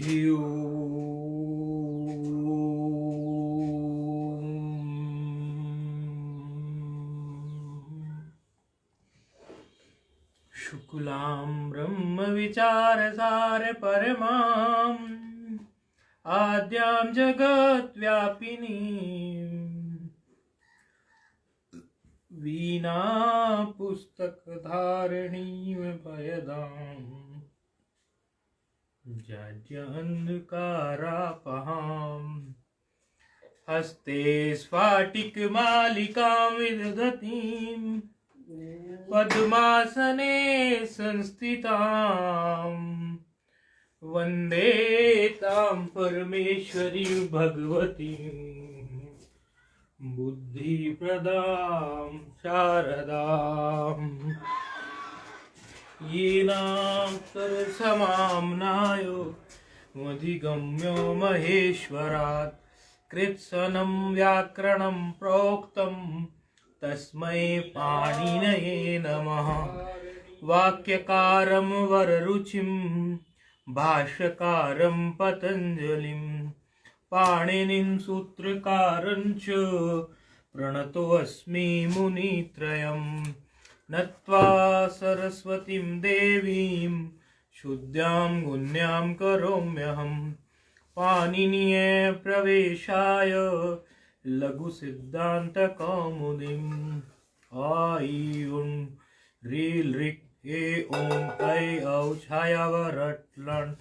हरि शुक्लां ब्रह्मविचारसार परमां आद्यां जगद्व्यापिनीं वीणा पुस्तकधारिणीं भयदां जड्यन्धकारापहां हस्ते स्फाटिकमालिकां विदधतीं पद्मासने संस्थितां वन्दे तां परमेश्वरीं भगवतीं बुद्धिप्रदां शारदाम् येनाक्षरसमाम्नायो मधिगम्यो महेश्वरात् कृत्स्नं व्याकरणं प्रोक्तं तस्मै पाणिनये नमः। वाक्यकारं वररुचिं भाष्यकारं पतञ्जलिं पाणिनिं सूत्रकारं च प्रणतोऽस्मि मुनित्रयम्। नत्वा सरस्वतीं देवीं शुद्धां गुण्यां करोम्यहं पाणिनीये प्रवेशाय लघुसिद्धान्तकौमुदीम्। आईं रील ऋक् ए ओं ऐ औ छायावरट्लन्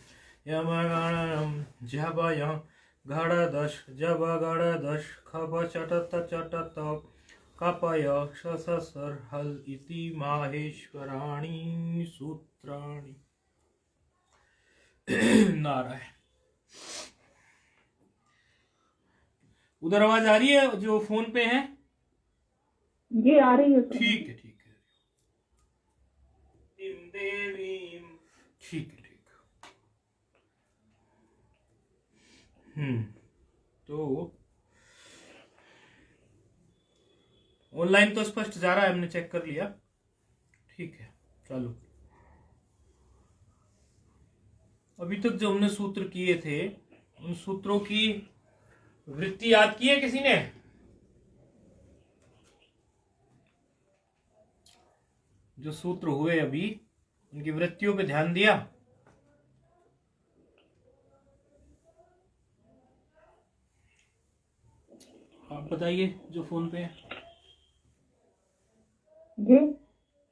यमगणं जपय घड़दश जब गणदश खप चटत चटत कपय शससर हल इति माहेश्वराणि सूत्राणि। नारायण। उधर आवाज आ रही है जो फोन पे है? जी आ रही है। ठीक है ठीक है। देवी ठीक है ठीक। तो ऑनलाइन तो स्पष्ट जा रहा है, हमने चेक कर लिया। ठीक है चलो। अभी तक जो हमने सूत्र किए थे उन सूत्रों की वृत्ति याद की है किसी ने? जो सूत्र हुए अभी उनकी वृत्तियों पे ध्यान दिया? आप बताइए जो फोन पे है। जी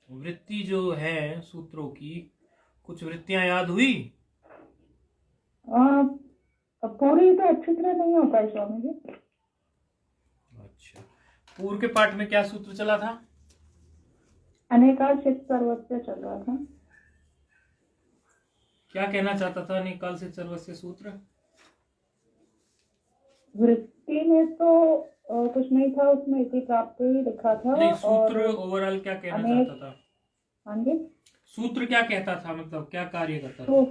वृत्ति जो है सूत्रों की, कुछ वृत्तियां याद हुई? पूरी तो अच्छी तरह नहीं हो पाई स्वामी जी। अच्छा, पूर्व के पाठ में क्या सूत्र चला था? अनेकाल चित सर्वस्व चल रहा था। क्या कहना चाहता था अनेकाल से सर्वस्व सूत्र? वृत्ति में तो कुछ नहीं था, उसमें इति प्राप्त ही लिखा था। नहीं, सूत्र ओवरऑल क्या कहना चाहता था? हाँ जी, सूत्र क्या कहता था, मतलब क्या कार्य करता था?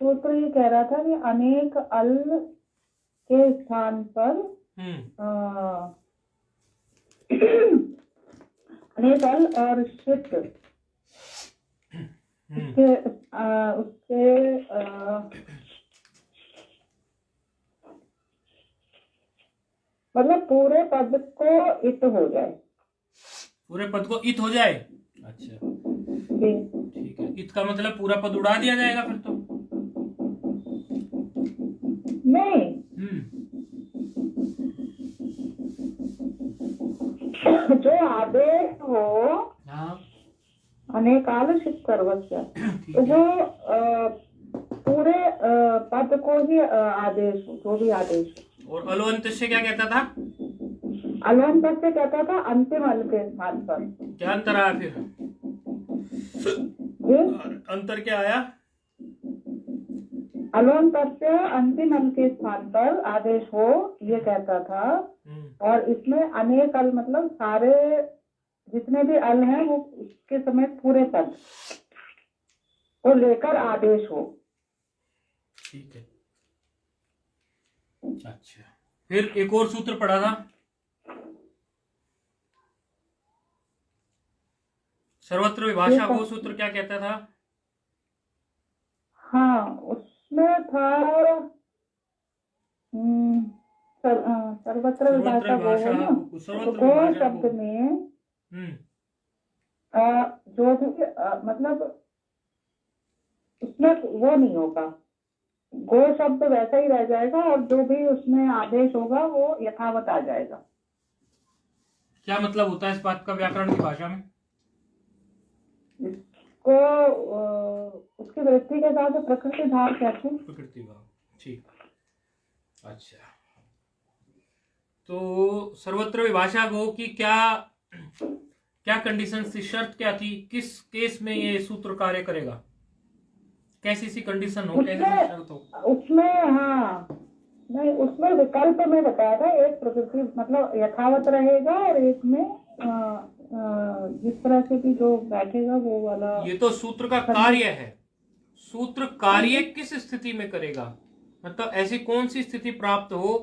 सूत्र ये कह रहा था कि अनेक अल के स्थान पर अनेक अल और शित उसके मतलब पूरे पद को इत हो जाए। पूरे पद को इत हो जाए? अच्छा ठीक है। इत का मतलब पूरा पद उड़ा दिया जाएगा फिर तो? नहीं, जो आदेश हो अनेकाल शित सर्वस्व, तो जो पूरे पद को ही आदेश हो, जो भी आदेश हो। और अलवंत से क्या कहता था? अलवंत से कहता था अंतिम अल के स्थान पर। क्या अंतर आया फिर? अंतर क्या आया? अलवंत से अंतिम अल के स्थान पर आदेश हो, ये कहता था। और इसमें अनेक अल मतलब सारे जितने भी अल हैं वो उसके समेत पूरे पद को लेकर आदेश हो। ठीक है। अच्छा, फिर एक और सूत्र पढ़ा था, सर्वत्र विभाषा, वो सूत्र क्या कहता था? हाँ, उसमें था सर्वत्र विभाषा गो है ना, तो सर्वत्र गो विभाषा शब्द गो। में हम्म जो भी मतलब उसमें वो नहीं होगा, गो शब्द वैसा ही रह जाएगा और जो भी उसमें आदेश होगा वो यथावत आ जाएगा। क्या मतलब होता है इस बात का व्याकरण की भाषा में? इसको उसकी वृत्ति के साथ प्रकृति भाव कहते हैं। प्रकृति भाव, ठीक। अच्छा, तो सर्वत्र विभाषा गो की क्या क्या कंडीशन थी, शर्त क्या थी, किस केस में ये सूत्र कार्य करेगा, कैसी सी कंडीशन हो, कैसी सी शर्त हो? उसमें हाँ नहीं, उसमें विकल्प में बताया था, एक प्रकृति मतलब यथावत रहेगा और एक में जिस तरह से भी जो बैठेगा वो वाला। ये तो सूत्र का कार्य है, सूत्र कार्य किस स्थिति में करेगा, मतलब ऐसी कौन सी स्थिति प्राप्त हो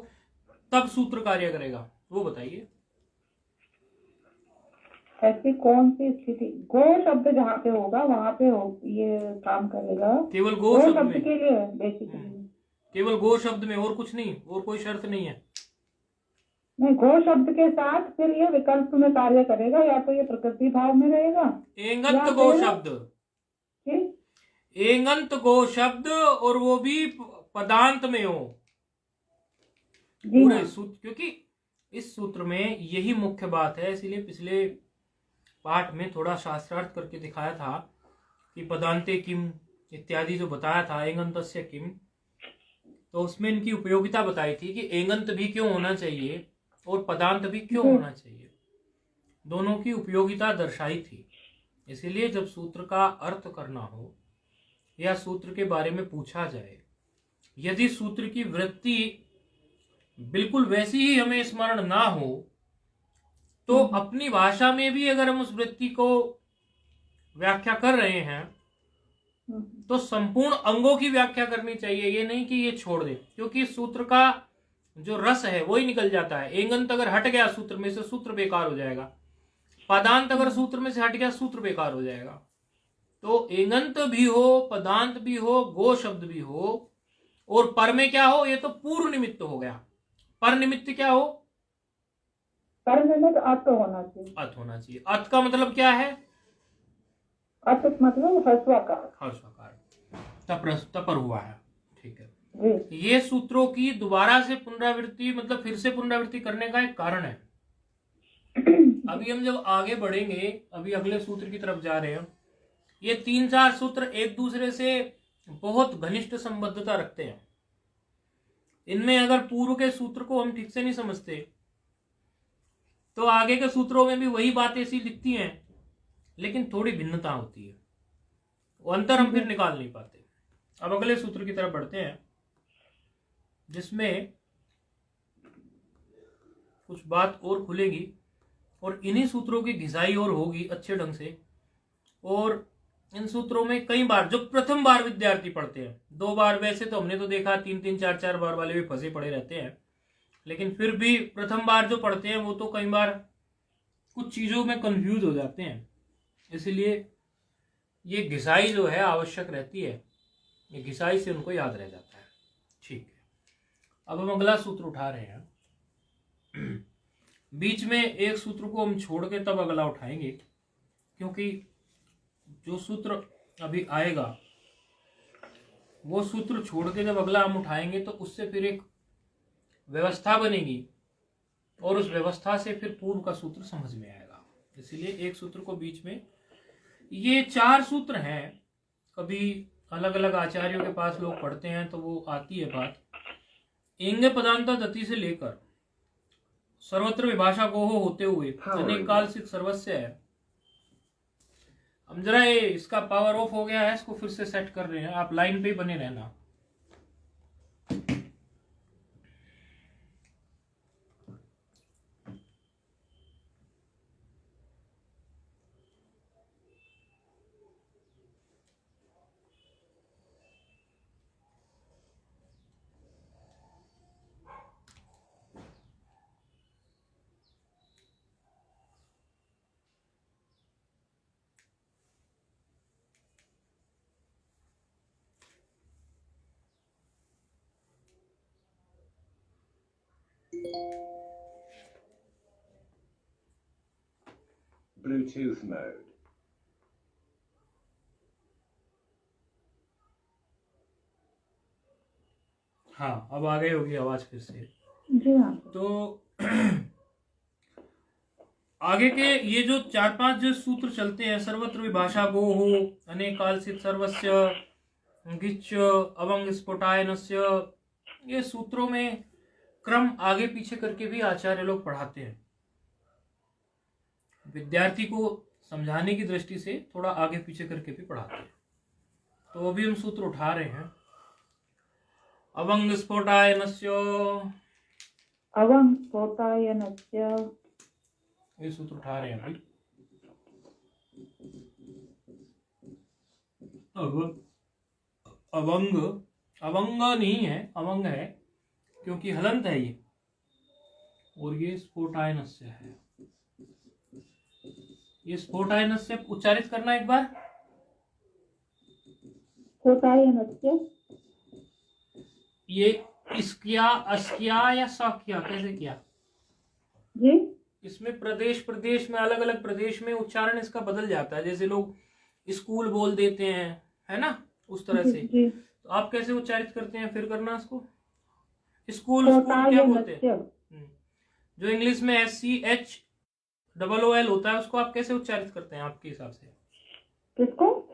तब सूत्र कार्य करेगा, वो बताइए। ऐसी कौन सी स्थिति, गो शब्द जहाँ पे होगा वहां पे हो ये काम करेगा। केवल गो शब्द में के लिए बेसिकली, केवल गो शब्द में, और कुछ नहीं, और कोई शर्त नहीं है। नहीं, गो शब्द के साथ फिर ये विकल्प में कार्य करेगा, या तो ये प्रकृति भाव में रहेगा, एंगंत गो शब्द, ठीक, एंगंत गो शब्द, और वो भी पदांत में हो पूरे सूत्र, क्योंकि इस सूत्र में यही मुख्य बात है, इसीलिए पिछले पाठ में थोड़ा शास्त्रार्थ करके दिखाया था कि पदांते किम इत्यादि जो बताया था, एंगंतस्य किम, तो उसमें इनकी उपयोगिता बताई थी कि एंगंत भी क्यों होना चाहिए और पदांत भी क्यों होना चाहिए, दोनों की उपयोगिता दर्शाई थी। इसीलिए जब सूत्र का अर्थ करना हो या सूत्र के बारे में पूछा जाए, यदि सूत्र की वृत्ति बिल्कुल वैसी ही हमें स्मरण ना हो, तो अपनी भाषा में भी अगर हम उस वृत्ति को व्याख्या कर रहे हैं तो संपूर्ण अंगों की व्याख्या करनी चाहिए, ये नहीं कि ये छोड़ दे, क्योंकि सूत्र का जो रस है वही निकल जाता है। एंगंत अगर हट गया सूत्र में से, सूत्र बेकार हो जाएगा, पदांत अगर सूत्र में से हट गया, सूत्र बेकार हो जाएगा। तो एंगंत भी हो, पदांत भी हो, गो शब्द भी हो, और पर में क्या हो, ये तो पूर्व निमित्त हो गया। पर निमित्त क्या हो, पर निमित्त अत होना चाहिए। अत होना चाहिए। अत का मतलब क्या है, अत मतलब हर्षवाकार, हर्षवाकार, तपर हुआ है, ठीक है। ये सूत्रों की दोबारा से पुनरावृत्ति, मतलब फिर से पुनरावृत्ति करने का एक कारण है। अभी हम जब आगे बढ़ेंगे, अभी अगले सूत्र की तरफ जा रहे हैं, ये 3-4 सूत्र एक दूसरे से बहुत घनिष्ठ संबद्धता रखते हैं। इनमें अगर पूर्व के सूत्र को हम ठीक से नहीं समझते तो आगे के सूत्रों में भी वही बातें ऐसी लिखती हैं, लेकिन थोड़ी भिन्नता होती है, वो अंतर हम फिर निकाल नहीं पाते। अब अगले सूत्र की तरफ बढ़ते हैं, जिसमें कुछ बात और खुलेगी और इन्हीं सूत्रों की घिसाई और होगी अच्छे ढंग से। और इन सूत्रों में कई बार जो प्रथम बार विद्यार्थी पढ़ते हैं, 2 बार, वैसे तो हमने तो देखा 3-3, 4-4 बार वाले भी फंसे पड़े रहते हैं, लेकिन फिर भी प्रथम बार जो पढ़ते हैं वो तो कई बार कुछ चीजों में कंफ्यूज हो जाते हैं, इसलिए ये घिसाई जो है आवश्यक रहती है, ये घिसाई से उनको याद रह जाता है। ठीक है, अब हम अगला सूत्र उठा रहे हैं। बीच में एक सूत्र को हम छोड़ के तब अगला उठाएंगे, क्योंकि जो सूत्र अभी आएगा वो सूत्र छोड़ के जब अगला हम उठाएंगे तो उससे फिर एक व्यवस्था बनेगी और उस व्यवस्था से फिर पूर्व का सूत्र समझ में आएगा। इसलिए एक सूत्र को बीच में, ये 4 सूत्र हैं, कभी अलग अलग आचार्यों के पास लोग पढ़ते हैं तो वो आती है बात। एंगे पदांता दति से लेकर सर्वत्र विभाषा गोहो होते हुए अनेक काल से सर्वस्व है। हम जरा ये इसका पावर ऑफ हो गया है, इसको फिर से सेट कर रहे हैं, आप लाइन पे ही बने रहना। Bluetooth mode. हाँ, अब आ गई होगी आवाज फिर से। जी हाँ। तो आगे के ये जो 4-5 जो सूत्र चलते हैं, सर्वत्र विभाषा गो हो, अनेकालसित सर्वस्य, गिच्छ, अवंग स्फोटायनस्य, ये सूत्रों में क्रम आगे पीछे करके भी आचार्य लोग पढ़ाते हैं, विद्यार्थी को समझाने की दृष्टि से थोड़ा आगे पीछे करके भी पढ़ाते हैं। तो अभी हम सूत्र उठा रहे हैं। अवंग स्फोटायनस्य, अवंग स्फोटायनस्य, ये सूत्र उठा रहे हैं अभी। अवंग, अवंग नहीं है, अवंग है क्योंकि हलंत है ये, और ये स्फोटायनस्य है। ये स्फोटायनस्य उच्चारित करना एक बार। स्फोटायनस्य, ये इसकिया, अस्किया या सकिया कैसे किया जी? इसमें प्रदेश प्रदेश में, अलग अलग प्रदेश में उच्चारण इसका बदल जाता है। जैसे लोग स्कूल बोल देते हैं, है ना, उस तरह से। जी। तो आप कैसे उच्चारित करते हैं फिर करना इसको। स्कूल, स्कूल क्या बोलते हैं? जो इंग्लिश में SCHOOL होता है उसको आप कैसे उच्चारित करते हैं आपके हिसाब से? किसको?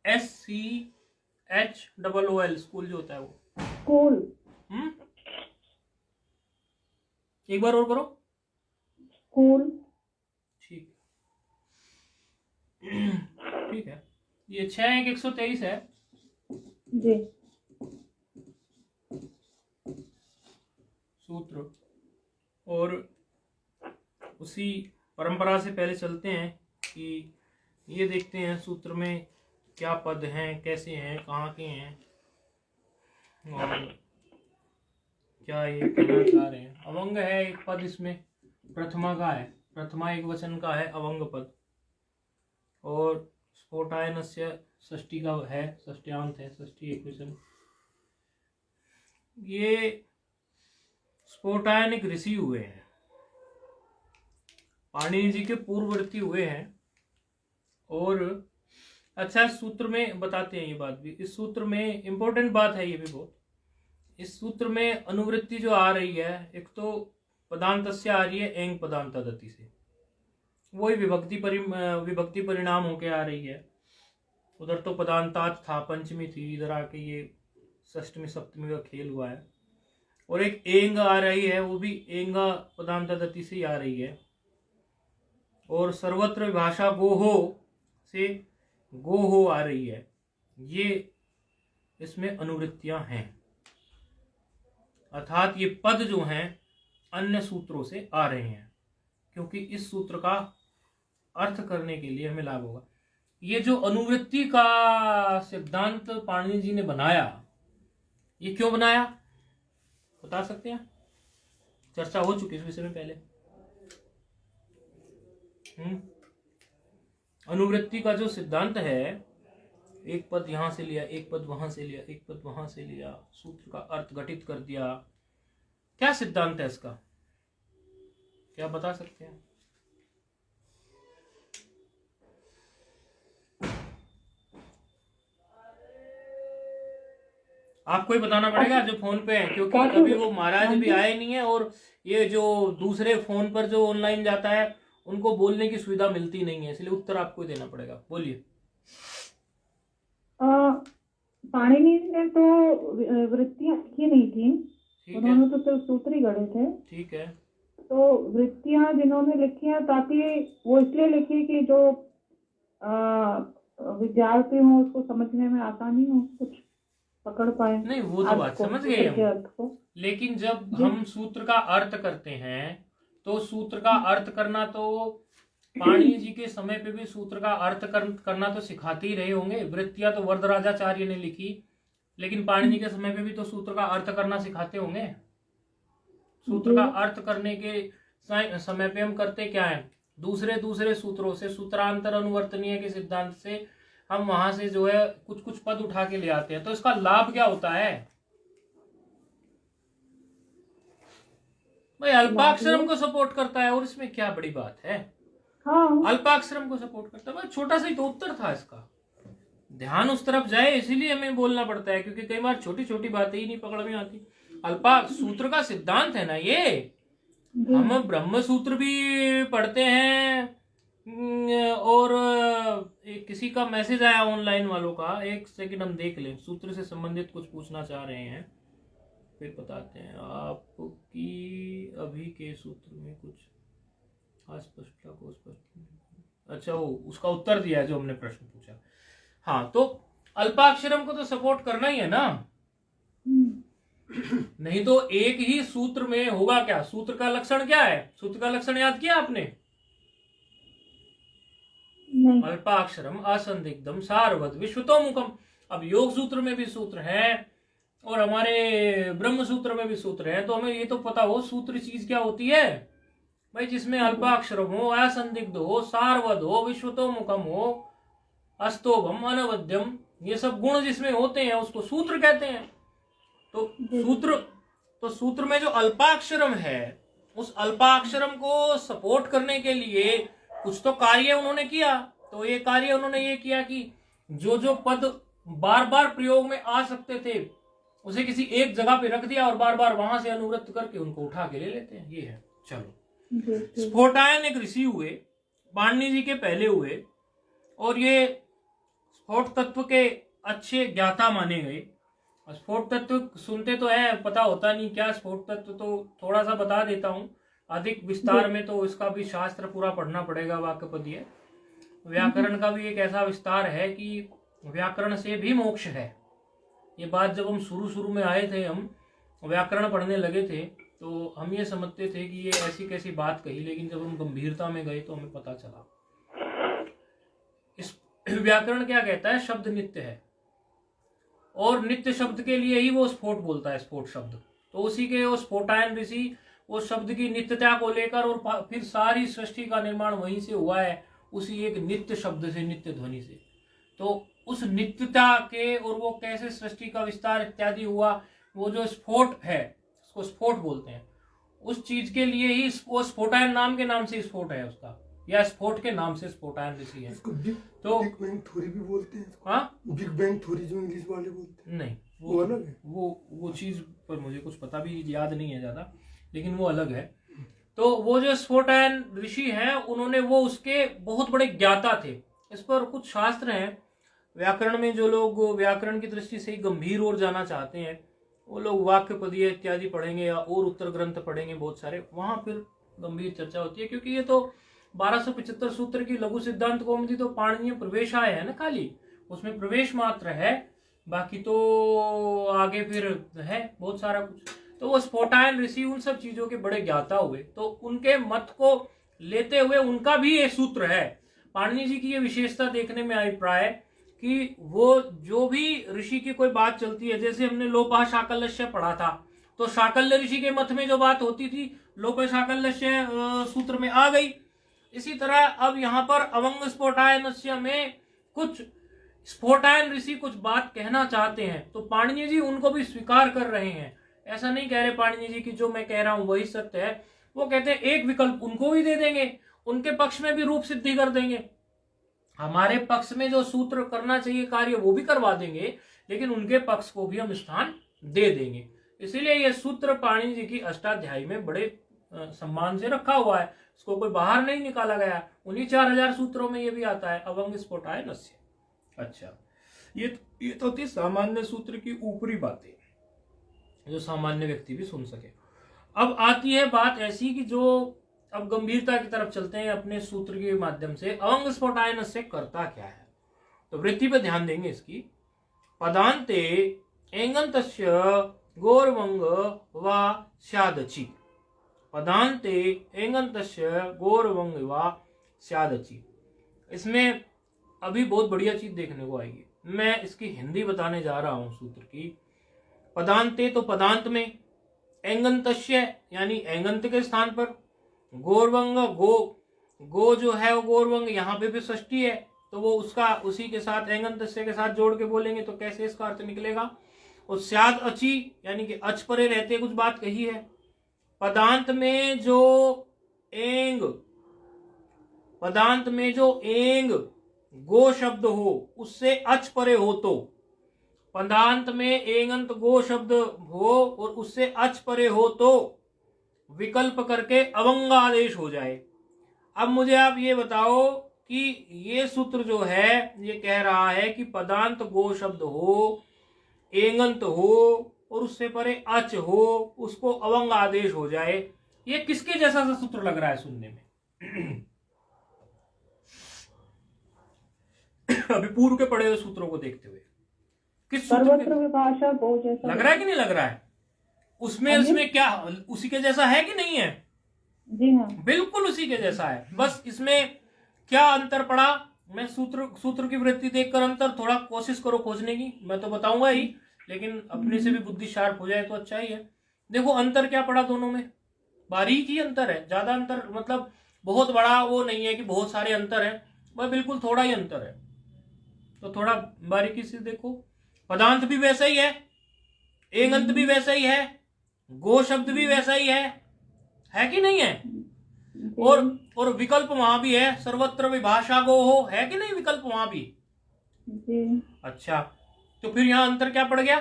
SCHOOL, स्कूल जो होता है वो। स्कूल। एक बार और करो। स्कूल। ठीक ठीक है। ये 6-1-123 है जी। सूत्र, और उसी परंपरा से पहले चलते हैं कि ये देखते हैं सूत्र में क्या पद हैं, कैसे हैं, कहाँ के हैं, और क्या ये कहना चाह रहे हैं। अवंग है एक पद, इसमें प्रथमा का है, प्रथमा एक वचन का है अवंग पद, और स्फोटायनस्य षष्ठी का है, षष्ट्यांत है, षष्ठी एक वचन। ये स्फोटायन एक ऋषि हुए हैं, पाणिनि जी के पूर्ववर्ती हुए हैं। और अच्छा, सूत्र में बताते हैं ये बात भी, इस सूत्र में इंपॉर्टेंट बात है ये भी बहुत। इस सूत्र में अनुवृत्ति जो आ रही है, एक तो पदांतस्य आ रही है एंग पदांतादति से, वही विभक्ति परिणाम होके आ रही है। उधर तो पदांतात था, पंचमी थी, इधर आके ये षष्टमी सप्तमी का खेल हुआ है। और एक एंग आ रही है, वो भी एंगा पदांतादति से आ रही है। और सर्वत्र विभाषा गोहो से गोहो आ रही है। ये इसमें अनुवृत्तियां हैं, अर्थात ये पद जो हैं अन्य सूत्रों से आ रहे हैं, क्योंकि इस सूत्र का अर्थ करने के लिए हमें लागू होगा। ये जो अनुवृत्ति का सिद्धांत पाणिनि जी ने बनाया, ये क्यों बनाया बता सकते हैं? चर्चा हो चुकी इस विषय में पहले। अनुवृत्ति का जो सिद्धांत है, एक पद यहां से लिया, एक पद वहां से लिया, एक पद वहां से लिया, सूत्र का अर्थ घटित कर दिया, क्या सिद्धांत है इसका, क्या बता सकते हैं? आपको ही बताना पड़ेगा जो फोन पे है, क्योंकि अभी वो महाराज भी आए नहीं है, और ये जो दूसरे फोन पर जो ऑनलाइन जाता है उनको बोलने की सुविधा मिलती नहीं है, इसलिए उत्तर आपको ही देना पड़ेगा। बोलिए। पाणिनि ने तो वृत्तियां लिखी नहीं थी, उन्होंने तो सिर्फ सूत्र ही गढ़े थे। ठीक है। तो वृत्तियां जिन्होंने लिखी हैं, ताकि वो इसलिए लिखी कि जो विद्यार्थी हो उसको समझने में आसानी हो, कुछ पकड़ पाए। नहीं, वो तो बात समझ गए हम, लेकिन जब हम सूत्र का अर्थ करते हैं तो सूत्र का अर्थ करना तो पाणिनि जी के समय पे भी सूत्र का अर्थ करना तो सिखाते ही रहे होंगे। वृत्तियां तो वरदराजाचार्य ने लिखी, लेकिन पाणिनि के समय पे भी तो सूत्र का अर्थ करना सिखाते होंगे। सूत्र का अर्थ करने के समय पे हम करते क्या है, दूसरे सूत्रों से, सूत्रांतर अनुवर्तनीय के सिद्धांत से हम वहां से जो है कुछ पद उठा के ले आते हैं। तो इसका लाभ क्या होता है? भाई अल्पाक्षरम को सपोर्ट करता है और इसमें क्या बड़ी बात है। हाँ अल्पाक्षरम को सपोर्ट करता है, भाई छोटा सा ही तो उत्तर था इसका। ध्यान उस तरफ जाए इसलिए हमें बोलना पड़ता है, क्योंकि कई बार छोटी छोटी बातें ही नहीं पकड़ में आती। अल्पा सूत्र का सिद्धांत है ना ये। हम ब्रह्म सूत्र भी पढ़ते हैं और किसी का मैसेज आया ऑनलाइन वालों का, एक सेकंड हम देख लें। सूत्र से संबंधित कुछ पूछना चाह रहे हैं, फिर बताते हैं। आपकी अभी के सूत्र में कुछ अस्पष्टता को स्पष्ट, अच्छा वो उसका उत्तर दिया है जो हमने प्रश्न पूछा। हाँ, तो अल्पाक्षरम को तो सपोर्ट करना ही है ना, नहीं तो एक ही सूत्र में होगा क्या। सूत्र का लक्षण क्या है, सूत्र का लक्षण याद किया आपने? अल्पाक्षरम असंदिग्धम सारवत विश्वतोमुखम। अब योग सूत्र में भी सूत्र है और हमारे ब्रह्म सूत्र में भी सूत्र है, तो हमें ये तो पता हो सूत्र चीज क्या होती है भाई। जिसमें अल्पाक्षरम हो, असंदिग्ध हो, सारवत हो, विश्वतोमुखम हो, अस्तोभम, अनवद्यम, ये सब गुण जिसमें होते हैं उसको सूत्र कहते हैं। तो सूत्र में जो अल्पाक्षरम है, उस अल्पाक्षरम को सपोर्ट करने के लिए कुछ तो कार्य उन्होंने किया। तो ये कार्य उन्होंने ये किया कि जो जो पद बार बार प्रयोग में आ सकते थे उसे किसी एक जगह पे रख दिया और बार बार वहां से अनुवृत्त करके उनको उठा के ले लेते हैं। ये है। चलो, स्फोटायन एक ऋषि हुए, पाणिनि जी के पहले हुए और ये स्फोट तत्व के अच्छे ज्ञाता माने गए। स्फोट तत्व सुनते तो है, पता होता नहीं क्या स्फोट तत्व, तो थोड़ा सा बता देता हूं। अधिक विस्तार में तो इसका भी शास्त्र पूरा पढ़ना पड़ेगा। वाक्यपदीय व्याकरण का भी एक ऐसा विस्तार है कि व्याकरण से भी मोक्ष है। ये बात जब हम शुरू में आए थे, हम व्याकरण पढ़ने लगे थे, तो हम ये समझते थे कि ये ऐसी कैसी बात कही, लेकिन जब हम गंभीरता में गए तो हमें पता चला इस व्याकरण क्या कहता है। शब्द नित्य है और नित्य शब्द के लिए ही वो स्फोट बोलता है, स्फोट शब्द। तो उसी के वो स्फोटायन ऋषि उस शब्द की नित्यता को लेकर और फिर सारी सृष्टि का निर्माण वहीं से हुआ है, उसी एक नित्य शब्द से, नित्य ध्वनि से। तो उस नित्यता के और वो कैसे सृष्टि का विस्तार इत्यादि हुआ, वो जो स्फोट है उसको स्फोट बोलते हैं। उस चीज के लिए ही वो स्फोटायन नाम के नाम से स्फोट है उसका, या स्फोट के नाम से स्फोटायन ऋषि है। तो बिग बैंग थ्योरी भी बोलते हैं। हाँ, बिग बैंग थ्योरी जो इंग्लिश वाले बोलते हैं, नहीं वो अलग है। वो चीज पर मुझे कुछ पता भी याद नहीं है ज्यादा, लेकिन वो अलग है। तो वो जो स्फोटायन ऋषि हैं, उन्होंने वो उसके बहुत बड़े ज्ञाता थे। इस पर कुछ शास्त्र हैं व्याकरण में। जो लोग व्याकरण की दृष्टि से गंभीर और जाना चाहते हैं वो लोग वाक्यपदीय इत्यादि पढ़ेंगे या और उत्तर ग्रंथ पढ़ेंगे बहुत सारे, वहां फिर गंभीर चर्चा होती है। क्योंकि ये तो 1275 सूत्र की लघु सिद्धांत कौमुदी तो पाणिनीय प्रवेश आए है ना, खाली उसमें प्रवेश मात्र है, बाकी तो आगे फिर है बहुत सारा कुछ। तो वो स्फोटायन ऋषि उन सब चीजों के बड़े ज्ञाता हुए, तो उनके मत को लेते हुए उनका भी ये सूत्र है। पाणिनि जी की ये विशेषता देखने में आई प्राय कि वो जो भी ऋषि की कोई बात चलती है, जैसे हमने लोपा शाकल्यस्य पढ़ा था, तो शाकल्य ऋषि के मत में जो बात होती थी लोप शाकल्यस्य सूत्र में आ गई। इसी तरह अब यहाँ पर अवंग स्फोटायनस्य में कुछ स्फोटायन ऋषि कुछ बात कहना चाहते हैं, तो पाणिनि जी उनको भी स्वीकार कर रहे हैं। ऐसा नहीं कह रहे पाणिनि जी की जो मैं कह रहा हूं वही सत्य है। वो कहते हैं एक विकल्प उनको भी दे देंगे, उनके पक्ष में भी रूप सिद्धि कर देंगे, हमारे पक्ष में जो सूत्र करना चाहिए कार्य वो भी करवा देंगे, लेकिन उनके पक्ष को भी हम स्थान दे देंगे। इसीलिए ये सूत्र पाणिनि जी की अष्टाध्यायी में बड़े सम्मान से रखा हुआ है, इसको कोई बाहर नहीं निकाला गया। उन्हीं 4000 सूत्रों में ये भी आता है अवंग स्फोटायनस्य। अच्छा, ये तो थी सामान्य सूत्र की ऊपरी बातें जो सामान्य व्यक्ति भी सुन सके। अब आती है बात ऐसी कि जो अब गंभीरता की तरफ चलते हैं अपने सूत्र के माध्यम से। अवंग स्फोटायनस्य करता क्या है, तो वृत्ति पे ध्यान देंगे इसकी। पदांते एंगंतस्य गौरवंग व स्यादचि, पदांते एंगंतस्य गौरवंग व स्यादचि। इसमें अभी बहुत बढ़िया चीज देखने को आएगी। मैं इसकी हिंदी बताने जा रहा हूं सूत्र की। पदांते तो पदांत में, एंगंतस्य यानी एंगंत के स्थान पर, गौरवंग गो जो है वो गौरवंग यहाँ पे भी षष्ठी है, तो वो उसका उसी के साथ एंगंतस्य के साथ जोड़ के बोलेंगे तो कैसे इसका अर्थ निकलेगा। और स्याद अची यानी कि अच परे रहते कुछ बात कही है। पदांत में जो एंग गो शब्द हो उससे अच परे हो तो, पदांत में एंगंत गो शब्द हो और उससे अच परे हो तो विकल्प करके अवंग आदेश हो जाए। अब मुझे आप ये बताओ कि ये सूत्र जो है ये कह रहा है कि पदांत गो शब्द हो, एंगंत हो और उससे परे अच हो, उसको अवंग आदेश हो जाए। ये किसके जैसा सा सूत्र लग रहा है सुनने में? अभी पूर्व के पढ़े हुए सूत्रों को देखते हुए किस सूत्र सर्वत्र विभाषा गो जैसा लग रहा है कि नहीं लग रहा है? उसमें क्या उसी के जैसा है कि नहीं है? जी हाँ, बिल्कुल उसी के जैसा है। बस इसमें क्या अंतर पड़ा, मैं सूत्र की वृत्ति देखकर अंतर थोड़ा कोशिश करो खोजने की, मैं तो बताऊंगा ही, लेकिन अपने से भी बुद्धि शार्प हो जाए तो अच्छा ही है। देखो अंतर क्या पड़ा दोनों में, बारीक ही अंतर है, ज्यादा अंतर मतलब बहुत बड़ा वो नहीं है कि बहुत सारे अंतर है, वह बिल्कुल थोड़ा ही अंतर है। तो थोड़ा बारीकी से देखो, पदांत भी वैसा ही है, एंगंत भी वैसा ही है, गो शब्द भी वैसा ही है कि नहीं है? और विकल्प वहां भी है, सर्वत्र विभाषा गो हो, है कि नहीं विकल्प वहां भी? जी। अच्छा, तो फिर यहाँ अंतर क्या पड़ गया?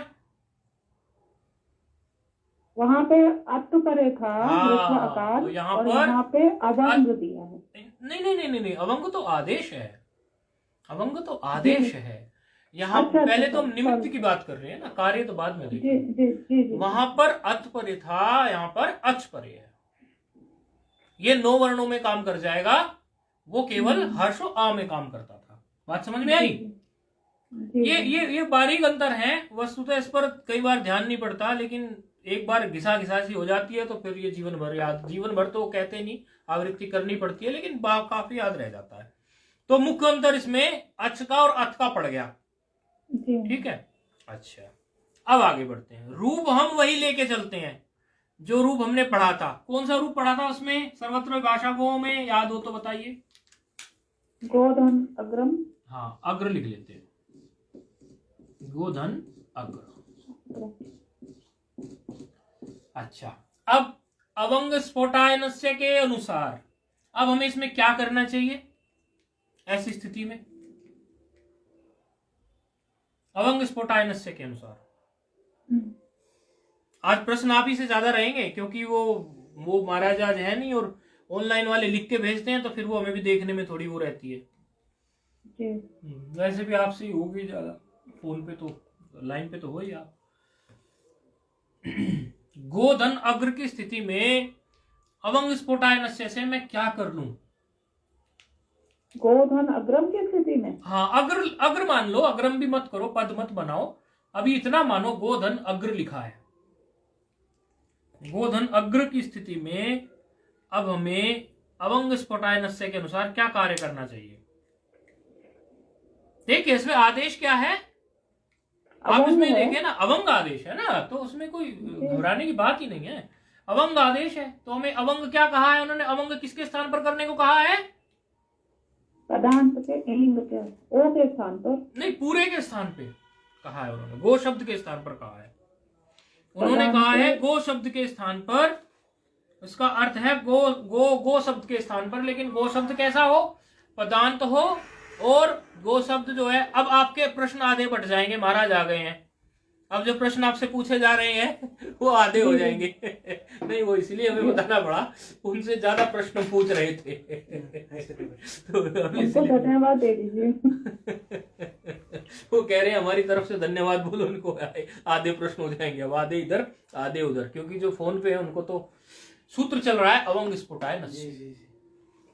वहाँ पे अत परे था ऋत्व अकाल, तो यहाँ और पर यहाँ पे अवंग दिया है। नहीं, अवंग तो आदेश है, अवंग तो आदेश है। यहाँ अच्छा, पहले अच्छा, तो हम निमित्त की बात कर रहे हैं ना, कार्य तो बाद में जी देखेंगे। जी जी जी। वहां पर अत परे था, यहाँ पर अच परे है। ये 9 वर्णों में काम कर जाएगा, वो केवल हर्ष और आ में काम करता था। बात समझ में आई? ये बारीक अंतर है, वस्तुतः इस पर कई बार ध्यान नहीं पड़ता, लेकिन एक बार घिसा सी हो जाती है तो फिर ये जीवन भर याद, जीवन भर तो कहते नहीं, आवृत्ति करनी पड़ती है, लेकिन काफी याद रह जाता है। तो मुख्य अंतर इसमें अच का और अथ का पड़ गया, ठीक है। अच्छा, अब आगे बढ़ते हैं। रूप हम वही लेके चलते हैं जो रूप हमने पढ़ा था। कौन सा रूप पढ़ा था उसमें? सर्वत्र भाषा गो में याद हो तो बताइए। गोधन अग्रम। हाँ, अग्र लिख लेते हैं, गोधन अग्र। अच्छा, अब अवंग स्फोटायनस्य के अनुसार अब हमें इसमें क्या करना चाहिए ऐसी स्थिति में? अवंग स्फोटायनस्य के अनुसार आज प्रश्न आप ही से ज्यादा रहेंगे, क्योंकि वो महाराज आज है नहीं, और ऑनलाइन वाले लिख के भेजते हैं तो फिर वो हमें भी देखने में थोड़ी वो रहती है। वैसे भी आपसे ही होगी ज्यादा, फोन पे तो, लाइन पे तो हो ही आप। गोधन अग्र की स्थिति में अवंग स्फोटायनस्य से मैं क्या कर लूं? गोधन अग्रम की स्थिति में, हाँ, अग्र मान लो, अग्रम भी मत करो, पद मत बनाओ, अभी इतना मानो गोधन अग्र लिखा है। गोधन अग्र की स्थिति में अब हमें अवंग स्फोटायनस्य के अनुसार क्या कार्य करना चाहिए? देखिए इसमें आदेश क्या है, आप इसमें देखें ना, अवंग आदेश है ना, तो उसमें कोई घबराने की बात ही नहीं है। अवंग आदेश है तो हमें अवंग क्या कहा है उन्होंने? अवंग किसके स्थान पर करने को कहा है? पदांत के एंग के ओ के स्थान पर नहीं, पूरे के स्थान पे कहा है उन्होंने, गो शब्द के स्थान पर कहा है उन्होंने, कहा है गो शब्द के स्थान पर। इसका अर्थ है गो शब्द के स्थान पर, लेकिन गो शब्द कैसा हो? पदांत हो, और गो शब्द जो है, अब आपके प्रश्न आधे बढ़ जाएंगे, महाराज आ गए हैं, अब जो प्रश्न आपसे पूछे जा रहे हैं वो आधे हो जाएंगे। नहीं, वो इसलिए हमें बताना पड़ा, उनसे ज्यादा प्रश्न पूछ रहे थे। तो धन्यवाद दे दीजिए। वो कह रहे हैं हमारी तरफ से धन्यवाद बोलो, उनको आधे प्रश्न हो जाएंगे, अब आधे इधर आधे उधर, क्योंकि जो फोन पे है उनको तो सूत्र चल रहा है अवंग स्फोटायनस्य।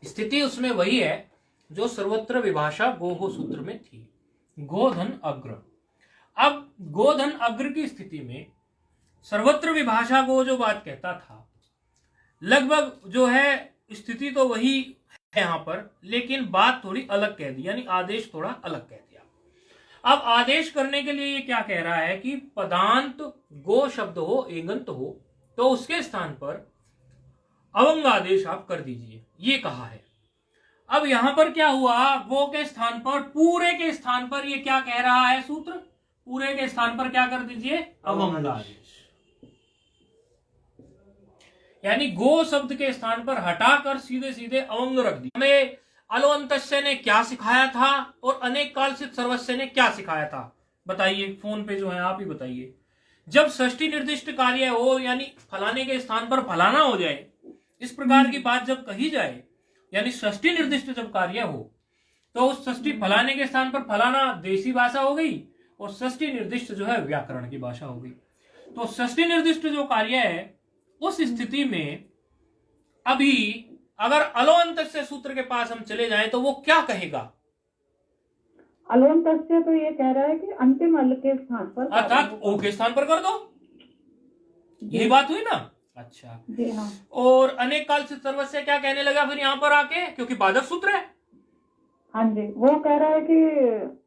स्थिति उसमें वही है जो सर्वत्र विभाषा गोहो सूत्र में थी, गोधन अग्र। अब गोधन अग्र की स्थिति में सर्वत्र विभाषा गो जो बात कहता था, लगभग जो है स्थिति तो वही है यहां पर, लेकिन बात थोड़ी अलग कह दी, यानी आदेश थोड़ा अलग कह दिया। अब आदेश करने के लिए ये क्या कह रहा है कि पदांत गो शब्द हो, एगंत हो, तो उसके स्थान पर अवंग आदेश आप कर दीजिए, ये कहा है। अब यहां पर क्या हुआ? गो के स्थान पर, पूरे के स्थान पर ये क्या कह रहा है सूत्र? पूरे के स्थान पर क्या कर दीजिए? अवंग आदेश। यानी गो शब्द के स्थान पर हटाकर सीधे सीधे अवंग रख दी। हमें अलोअंतस्य ने क्या सिखाया था और अनेक कालसित सर्वस्य ने क्या सिखाया था, बताइए। फोन पे जो है आप ही बताइए। जब षष्ठी निर्दिष्ट कार्य हो, यानी फलाने के स्थान पर फलाना हो जाए, इस प्रकार की बात जब कही जाए, यानी षष्ठी निर्दिष्ट जब कार्य हो, तो उस षष्ठी फलाने के स्थान पर फलाना देसी भाषा हो गई और षष्ठी निर्दिष्ट जो है व्याकरण की भाषा हो गई। तो षष्ठी निर्दिष्ट जो कार्य है, उस स्थिति में अभी अगर अलोअंतस्य सूत्र के पास हम चले जाएं तो वो क्या कहेगा? अलोअंतस्य तो ये कह रहा है कि अंतिम अल के स्थान पर, अर्थात ओ के स्थान पर कर दो, यही बात हुई ना। अच्छा जी हाँ। और अनेक काल से सर्वस्य क्या कहने लगा फिर यहाँ पर आके, क्योंकि बाधक सूत्र है। हाँ जी, वो कह रहा है कि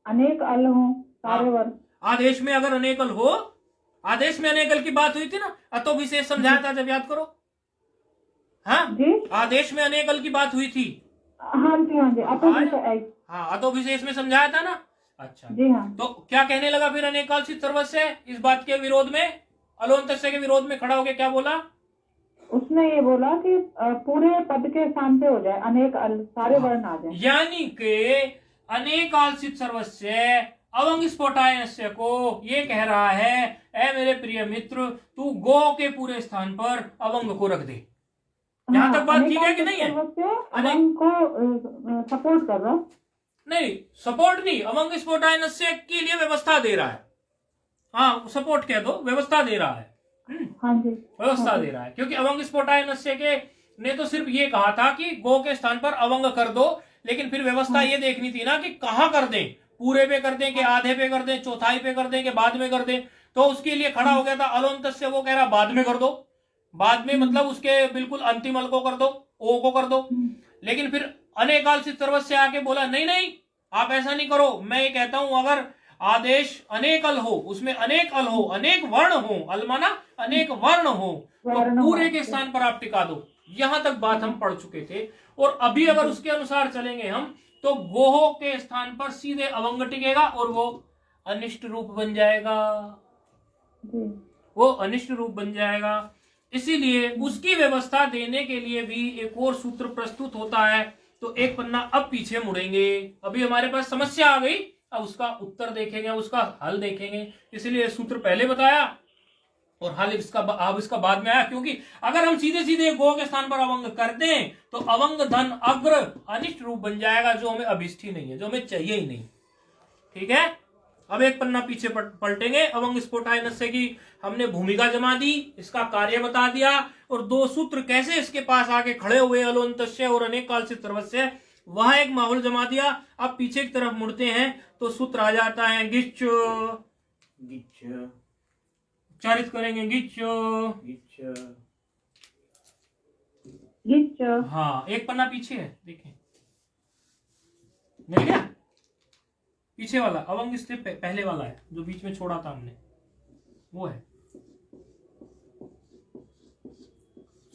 अनेक अल हो सारे वर्ण। आदेश में अगर अनेक अल हो, आदेश में अनेक अल की बात हुई थी ना, अतो विशेष समझाया था, जब याद करो। हाँ जी, आदेश में अनेक अल की बात हुई थी। हाँ जी, हाँ जी, हाँ अतो विशेष में समझाया था ना। अच्छा जी हाँ। तो क्या कहने लगा फिर अनेक काल सिद्ध सर्वस्य इस बात के विरोध में, अलोअंतस्य के विरोध में खड़ा होकर क्या बोला? उसने ये बोला कि पूरे पद के स्थान पे हो जाए अनेक अल, सारे वर्ण आ जाए। यानी कि अनेक काल सिद्ध सर्वस्य अवंग स्फोटायनस्य को ये कह रहा है, ए मेरे प्रिय मित्र, तू गो के पूरे स्थान पर अवंग को रख दे। यहाँ तक बात ठीक है कि नहीं है? अवंग को सपोर्ट कर रहा, नहीं सपोर्ट नहीं, अवंग स्फोटायनस्य के लिए व्यवस्था दे रहा है। हाँ सपोर्ट कह दो, व्यवस्था दे रहा है। हाँ जी, व्यवस्था दे रहा है, क्योंकि अवंग स्फोटायनस्य के ने तो सिर्फ ये कहा था कि गो के स्थान पर अवंग कर दो, लेकिन फिर व्यवस्था ये देखनी थी ना कि कहाँ कर दें, पूरे पे कर दें कि आधे पे कर दें, चौथाई पे कर दें कि बाद में कर दें। तो उसके लिए खड़ा हो गया था अलोअंतस्य, वो कह रहा बाद में कर दो, बाद में मतलब उसके बिल्कुल अंतिम अल को कर दो, ओ को कर दो। लेकिन फिर अनेक काल सिद्ध सर्वस्य आके बोला नहीं नहीं आप ऐसा नहीं करो, मैं ये कहता हूं अगर आदेश अनेक अल हो, उसमें अनेक अल हो, अनेक वर्ण हो, अल माना अनेक वर्ण हो, तो पूरे के स्थान पर आप टिका दो। यहां तक बात हम पढ़ चुके थे। और अभी अगर उसके अनुसार चलेंगे हम, तो गोहो के स्थान पर सीधे अवंग टिकेगा और वो अनिष्ट रूप बन जाएगा, वो अनिष्ट रूप बन जाएगा। इसीलिए उसकी व्यवस्था देने के लिए भी एक और सूत्र प्रस्तुत होता है। तो एक पन्ना अब पीछे मुड़ेंगे, अभी हमारे पास समस्या आ गई, अब उसका उत्तर देखेंगे, उसका हल देखेंगे। इसलिए सूत्र पहले बताया और हल इसका अब इसका बाद में आया, क्योंकि अगर हम सीधे सीधे गो के स्थान पर अवंग कर दें तो अवंग धन अग्र अनिष्ट रूप बन जाएगा, जो हमें अभिष्ट ही नहीं है, जो हमें चाहिए ही नहीं। ठीक है, अब एक पन्ना पीछे पलटेंगे। अवंग स्फोटायनस्य की हमने भूमिका जमा दी, इसका कार्य बता दिया, और दो सूत्र कैसे इसके पास आके खड़े हुए, अलोअंतस्य और अनेक काल सिद्ध सर्वस्य, वहां एक माहौल जमा दिया। अब पीछे की तरफ मुड़ते हैं तो सूत्र आ जाता है गिच्छ गिच्छ, उच्चारित करेंगे गिच्छ गिच्छ गिच्छ। हाँ एक पन्ना पीछे है, देखें मिल गया। पीछे वाला अवंग से पहले वाला है, जो बीच में छोड़ा था हमने, वो है।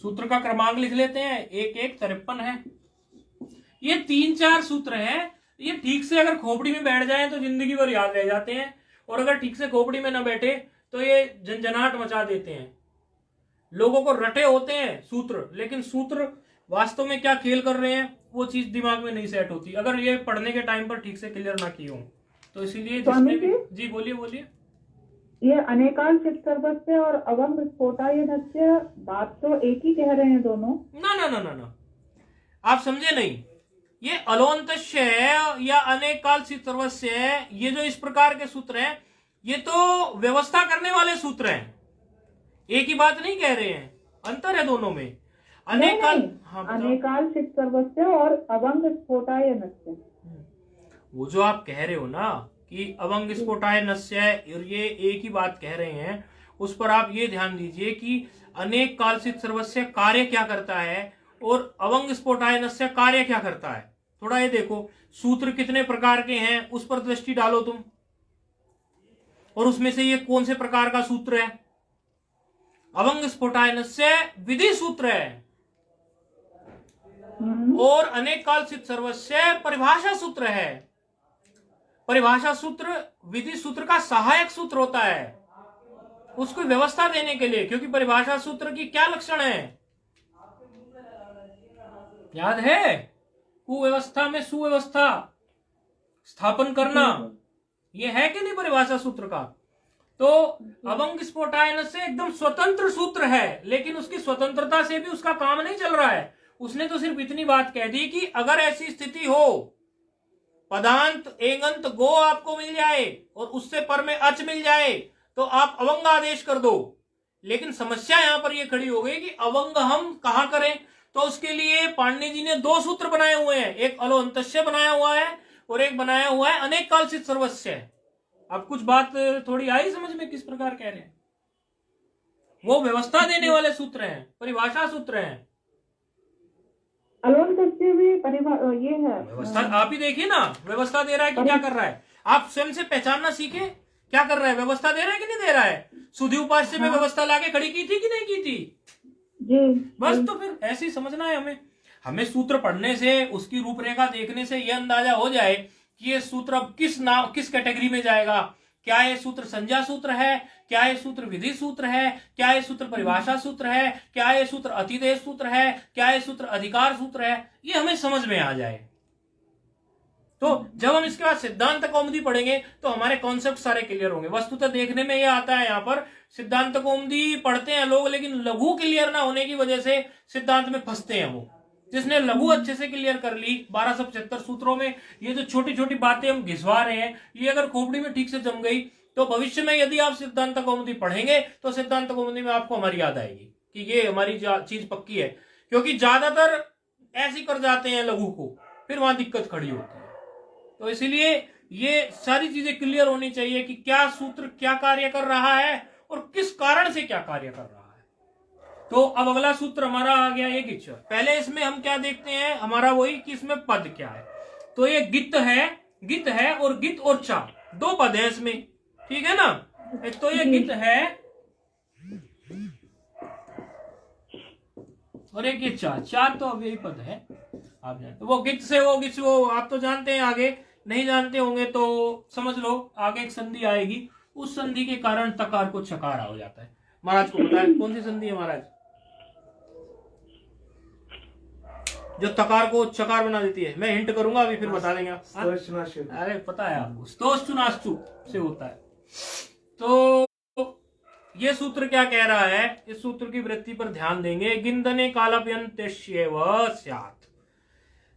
सूत्र का क्रमांक लिख लेते हैं, 1153 है। ये 3-4 सूत्र हैं, ये ठीक से अगर खोपड़ी में बैठ जाएं तो जिंदगी भर याद रह जाते हैं, और अगर ठीक से खोपड़ी में ना बैठे तो ये झंझनाहट मचा देते हैं। लोगों को रटे होते हैं सूत्र, लेकिन सूत्र वास्तव में क्या खेल कर रहे हैं वो चीज दिमाग में नहीं सेट होती, अगर ये पढ़ने के टाइम पर ठीक से क्लियर ना की हो। तो इसीलिए जिसने भी, जी बोलिए बोलिए। ये अनेकाल सिद्ध सर्वस्य और अवंग स्फोटायनस्य बात तो एक ही कह रहे हैं दोनों। ना ना ना ना ना, आप समझे नहीं। ये अलोअंतस्य है या अनेक काल सिद्ध सर्वस्य है, ये जो इस प्रकार के सूत्र हैं, ये तो व्यवस्था करने वाले सूत्र हैं, एक ही बात नहीं कह रहे हैं, अंतर है दोनों में। अनेक काल, हाँ अनेकाल सिद्ध सर्वस्य और अवंग स्फोटायनस्य, वो जो आप कह रहे हो ना कि अवंग स्फोटायनस्य, और ये एक ही बात कह रहे हैं, उस पर आप ये ध्यान दीजिए कि अनेक काल सिद्ध सर्वस्य कार्य क्या करता है और अवंग स्फोटायनस्य कार्य क्या करता है। थोड़ा ये देखो, सूत्र कितने प्रकार के हैं उस पर दृष्टि डालो तुम, और उसमें से ये कौन से प्रकार का सूत्र है। अवंग स्फोटायनस्य विधि सूत्र है, और अनेक काल सिद्ध सर्वस्य परिभाषा सूत्र है। परिभाषा सूत्र विधि सूत्र का सहायक सूत्र होता है, उसको व्यवस्था देने के लिए, क्योंकि परिभाषा सूत्र की क्या लक्षण है, याद है? कुव्यवस्था में सुव्यवस्था स्थापन करना, ये है कि नहीं परिभाषा सूत्र का? तो अभंग स्फोटायन से एकदम स्वतंत्र सूत्र है, लेकिन उसकी स्वतंत्रता से भी उसका काम नहीं चल रहा है। उसने तो सिर्फ इतनी बात कह दी कि अगर ऐसी स्थिति हो, पदांत एगंत गो आपको मिल जाए और उससे पर में अच मिल जाए, तो आप अवंग आदेश कर दो। लेकिन समस्या यहां पर यह खड़ी हो गई कि अवंग हम कहां करें? तो उसके लिए पाणिनि जी ने दो सूत्र बनाए हुए हैं, एक अलो अंतस्य बनाया हुआ है और एक बनाया हुआ है अनेक कालचित सर्वस्य। अब कुछ बात थोड़ी आई समझ में किस प्रकार कह रहे हैं? वो व्यवस्था देने वाले सूत्र हैं, परिभाषा सूत्र हैं। अलोन सत्य भी ये है व्यवस्था आप ही देखिए ना, व्यवस्था दे रहा है कि क्या कर रहा है? आप स्वयं से पहचानना सीखे, क्या कर रहा है? व्यवस्था दे रहा है कि नहीं दे रहा है? सुधि उपास्य में व्यवस्था लाके खड़ी की थी कि नहीं की थी? जी बस तो फिर ऐसे ही समझना है हमें सूत्र पढ़ने से, उसकी रूपरेखा देखने से यह अंदाजा हो जाए कि ये सूत्र अब किस कैटेगरी में जाएगा। क्या ये सूत्र संज्ञा सूत्र है? क्या ये सूत्र विधि सूत्र है? क्या ये सूत्र परिभाषा सूत्र है? क्या ये सूत्र अतिदेश सूत्र है? क्या ये सूत्र अधिकार सूत्र है? ये हमें समझ में आ जाए। तो जब हम इसके बाद सिद्धांत कौमुदी पढ़ेंगे तो हमारे कॉन्सेप्ट सारे क्लियर होंगे। वस्तुतः देखने में यह आता है, यहाँ पर सिद्धांत कौमुदी पढ़ते हैं लोग, लेकिन लघु क्लियर ना होने की वजह से सिद्धांत में फंसते हैं। वो जिसने लघु अच्छे से क्लियर कर ली 1275 सूत्रों में, ये जो छोटी छोटी बातें हम घिसवा रहे हैं, ये अगर खोपड़ी में ठीक से जम गई तो भविष्य में यदि आप सिद्धांत कौमुदी पढ़ेंगे तो सिद्धांत कौमुदी में आपको हमारी याद आएगी कि ये हमारी चीज पक्की है। क्योंकि ज्यादातर ऐसे कर जाते हैं लघु को, फिर वहां दिक्कत खड़ी होती है। तो इसीलिए ये सारी चीजें क्लियर होनी चाहिए कि क्या सूत्र क्या कार्य कर रहा है और किस कारण से क्या कार्य कर रहा है। तो अब अगला सूत्र हमारा आ गया ये गिच। पहले इसमें हम क्या देखते हैं, हमारा वही कि इसमें पद क्या है। तो ये गित है और गित और चा, दो पद है इसमें, ठीक है ना? एक तो ये गित है और एक ये चा तो अब यही पद है। आप जानते वो गित से वो आप तो जानते हैं, आगे नहीं जानते होंगे तो समझ लो, आगे एक संधि आएगी, उस संधि के कारण तकार को चकार हो जाता है। महाराज को पता है कौन सी संधि है महाराज, जो तकार को चकार बना देती है? मैं हिंट करूंगा अभी, फिर बता देंगे। अरे पता है आपको, स्तोश्चुनाश्चु से होता है। तो ये सूत्र क्या कह रहा है, इस सूत्र की वृत्ति पर ध्यान देंगे। गिंदने कालप्यन्त्यस्यैव स्यात्,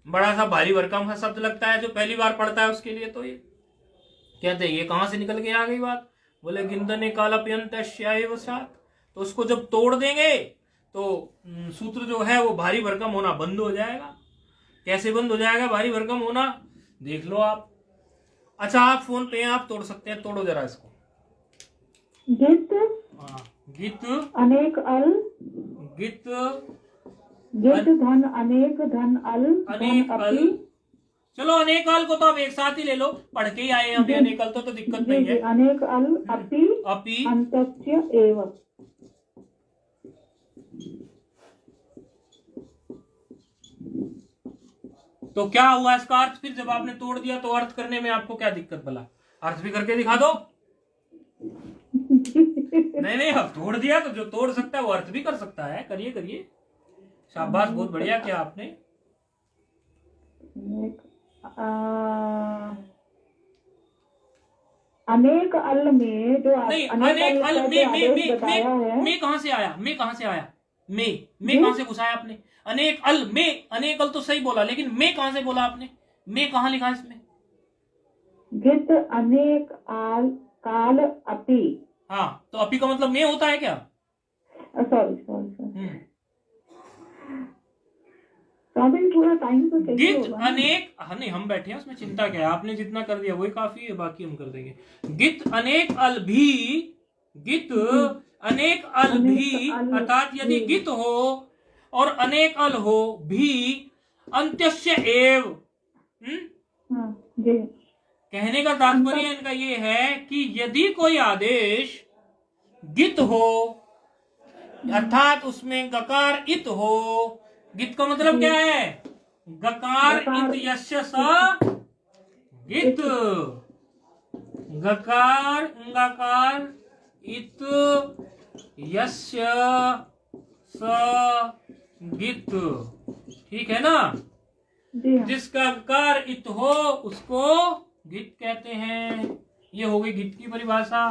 बड़ा सा भारी भरकम सा शब्द लगता है जो पहली बार पढ़ता है उसके लिए। तो ये कहते हैं ये कहां से निकल के आ गई बात? बोले गिंदने कालप्यन्त्यस्यैव स्यात्, तो उसको जब तोड़ देंगे तो सूत्र जो है वो भारी भरकम होना बंद हो जाएगा। कैसे बंद हो जाएगा भारी भरकम होना, देख लो आप। अच्छा आप फोन पे आप तोड़ सकते हैं, तोड़ो जरा इसको। गित गित अनेक अल, गित धन अनेक, धन अल, अनेक धन अल। अपि। चलो अनेक अल को तो आप एक साथ ही ले लो, पढ़ के ही आए हैं अभी अनेक अल तो दिक्कत नहीं है। अनेक अल अपि अपि अंतस्य एव। तो क्या हुआ इसका अर्थ? फिर जब आपने तोड़ दिया तो अर्थ करने में आपको क्या दिक्कत भला? अर्थ भी करके दिखा दो। नहीं अब तोड़ दिया तो जो तोड़ सकता है वो अर्थ भी कर सकता है। करिए करिए, शाबाश, बहुत बढ़िया किया आपने। अनेक अल में जो नहीं, अनेक अल में कहां से आया? मैं कहां से घुसाया आपने? अनेक अल में, अनेक अल तो सही बोला, लेकिन मैं कहां से बोला आपने? मैं कहां लिखा इसमें? गित अनेक आल काल अपि। हाँ, तो अपि का मतलब मैं होता है क्या? सॉरी पूरा टाइम तो गित अनेक, नहीं हम बैठे हैं उसमें चिंता क्या है, आपने जितना कर दिया वही काफी है, बाकी हम कर देंगे। गित अनेक अल भी, गित अनेक अल भी, अर्थात यदि गित हो और अनेक अल हो भी अंत्यस्य एव। कहने का तात्पर्य इनका ये है कि यदि कोई आदेश गित हो अर्थात उसमें गकार इत हो, गित का मतलब क्या है? गकार इत यस्य स गित, गकार इत यस्य स गित। ठीक है ना। जी हाँ। जिसका गकार इत हो उसको गित कहते हैं। ये हो गई गित की परिभाषा।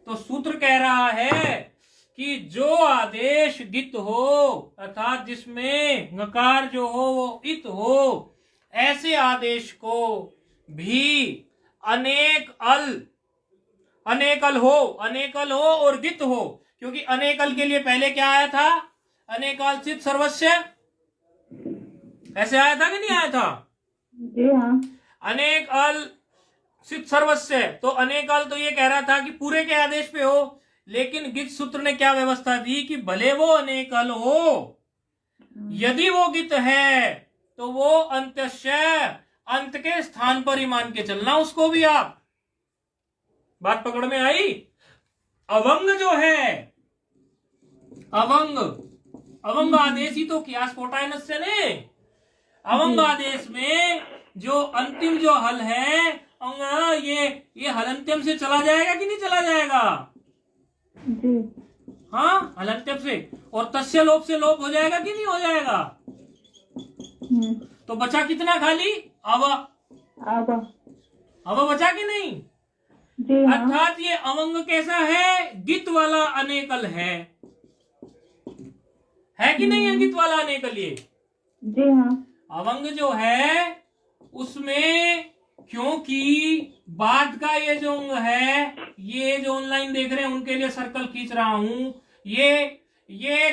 तो सूत्र कह रहा है कि जो आदेश गित हो अर्थात जिसमें गकार जो हो वो इत हो, ऐसे आदेश को भी अनेकल हो और गित हो। क्योंकि अनेकल के लिए पहले क्या आया था? अनेकालसित सर्वस्व। ऐसे आया था कि नहीं आया था? जी हाँ। अनेकल सिद्ध सर्वस्व। तो अनेकल तो ये कह रहा था कि पूरे के आदेश पे हो, लेकिन गित सूत्र ने क्या व्यवस्था दी कि भले वो अनेकल हो, यदि वो गित है तो वो अंत्यस्य अंत के स्थान पर ही मान के चलना उसको भी आप। बात पकड़ में आई? अवंग जो है, अवंग आदेश ही तो किया स्फोटायनस से ने। अवंग आदेश में जो अंतिम जो हल है ये हल अंत्यम से चला जाएगा कि नहीं चला जाएगा? जी हाँ, हल अंत्यम से। और तस्य लोप से लोप हो जाएगा कि नहीं हो जाएगा? तो बचा कितना खाली? अव बचा कि नहीं? जी हाँ। अर्थात ये अवंग कैसा है? गित वाला अनेकल है कि नहीं है? गित वाला अनेकल ये। जी हाँ। अवंग जो है उसमें, क्योंकि बाद का ये जो अंग है, ये जो ऑनलाइन देख रहे हैं उनके लिए सर्कल खींच रहा हूं, ये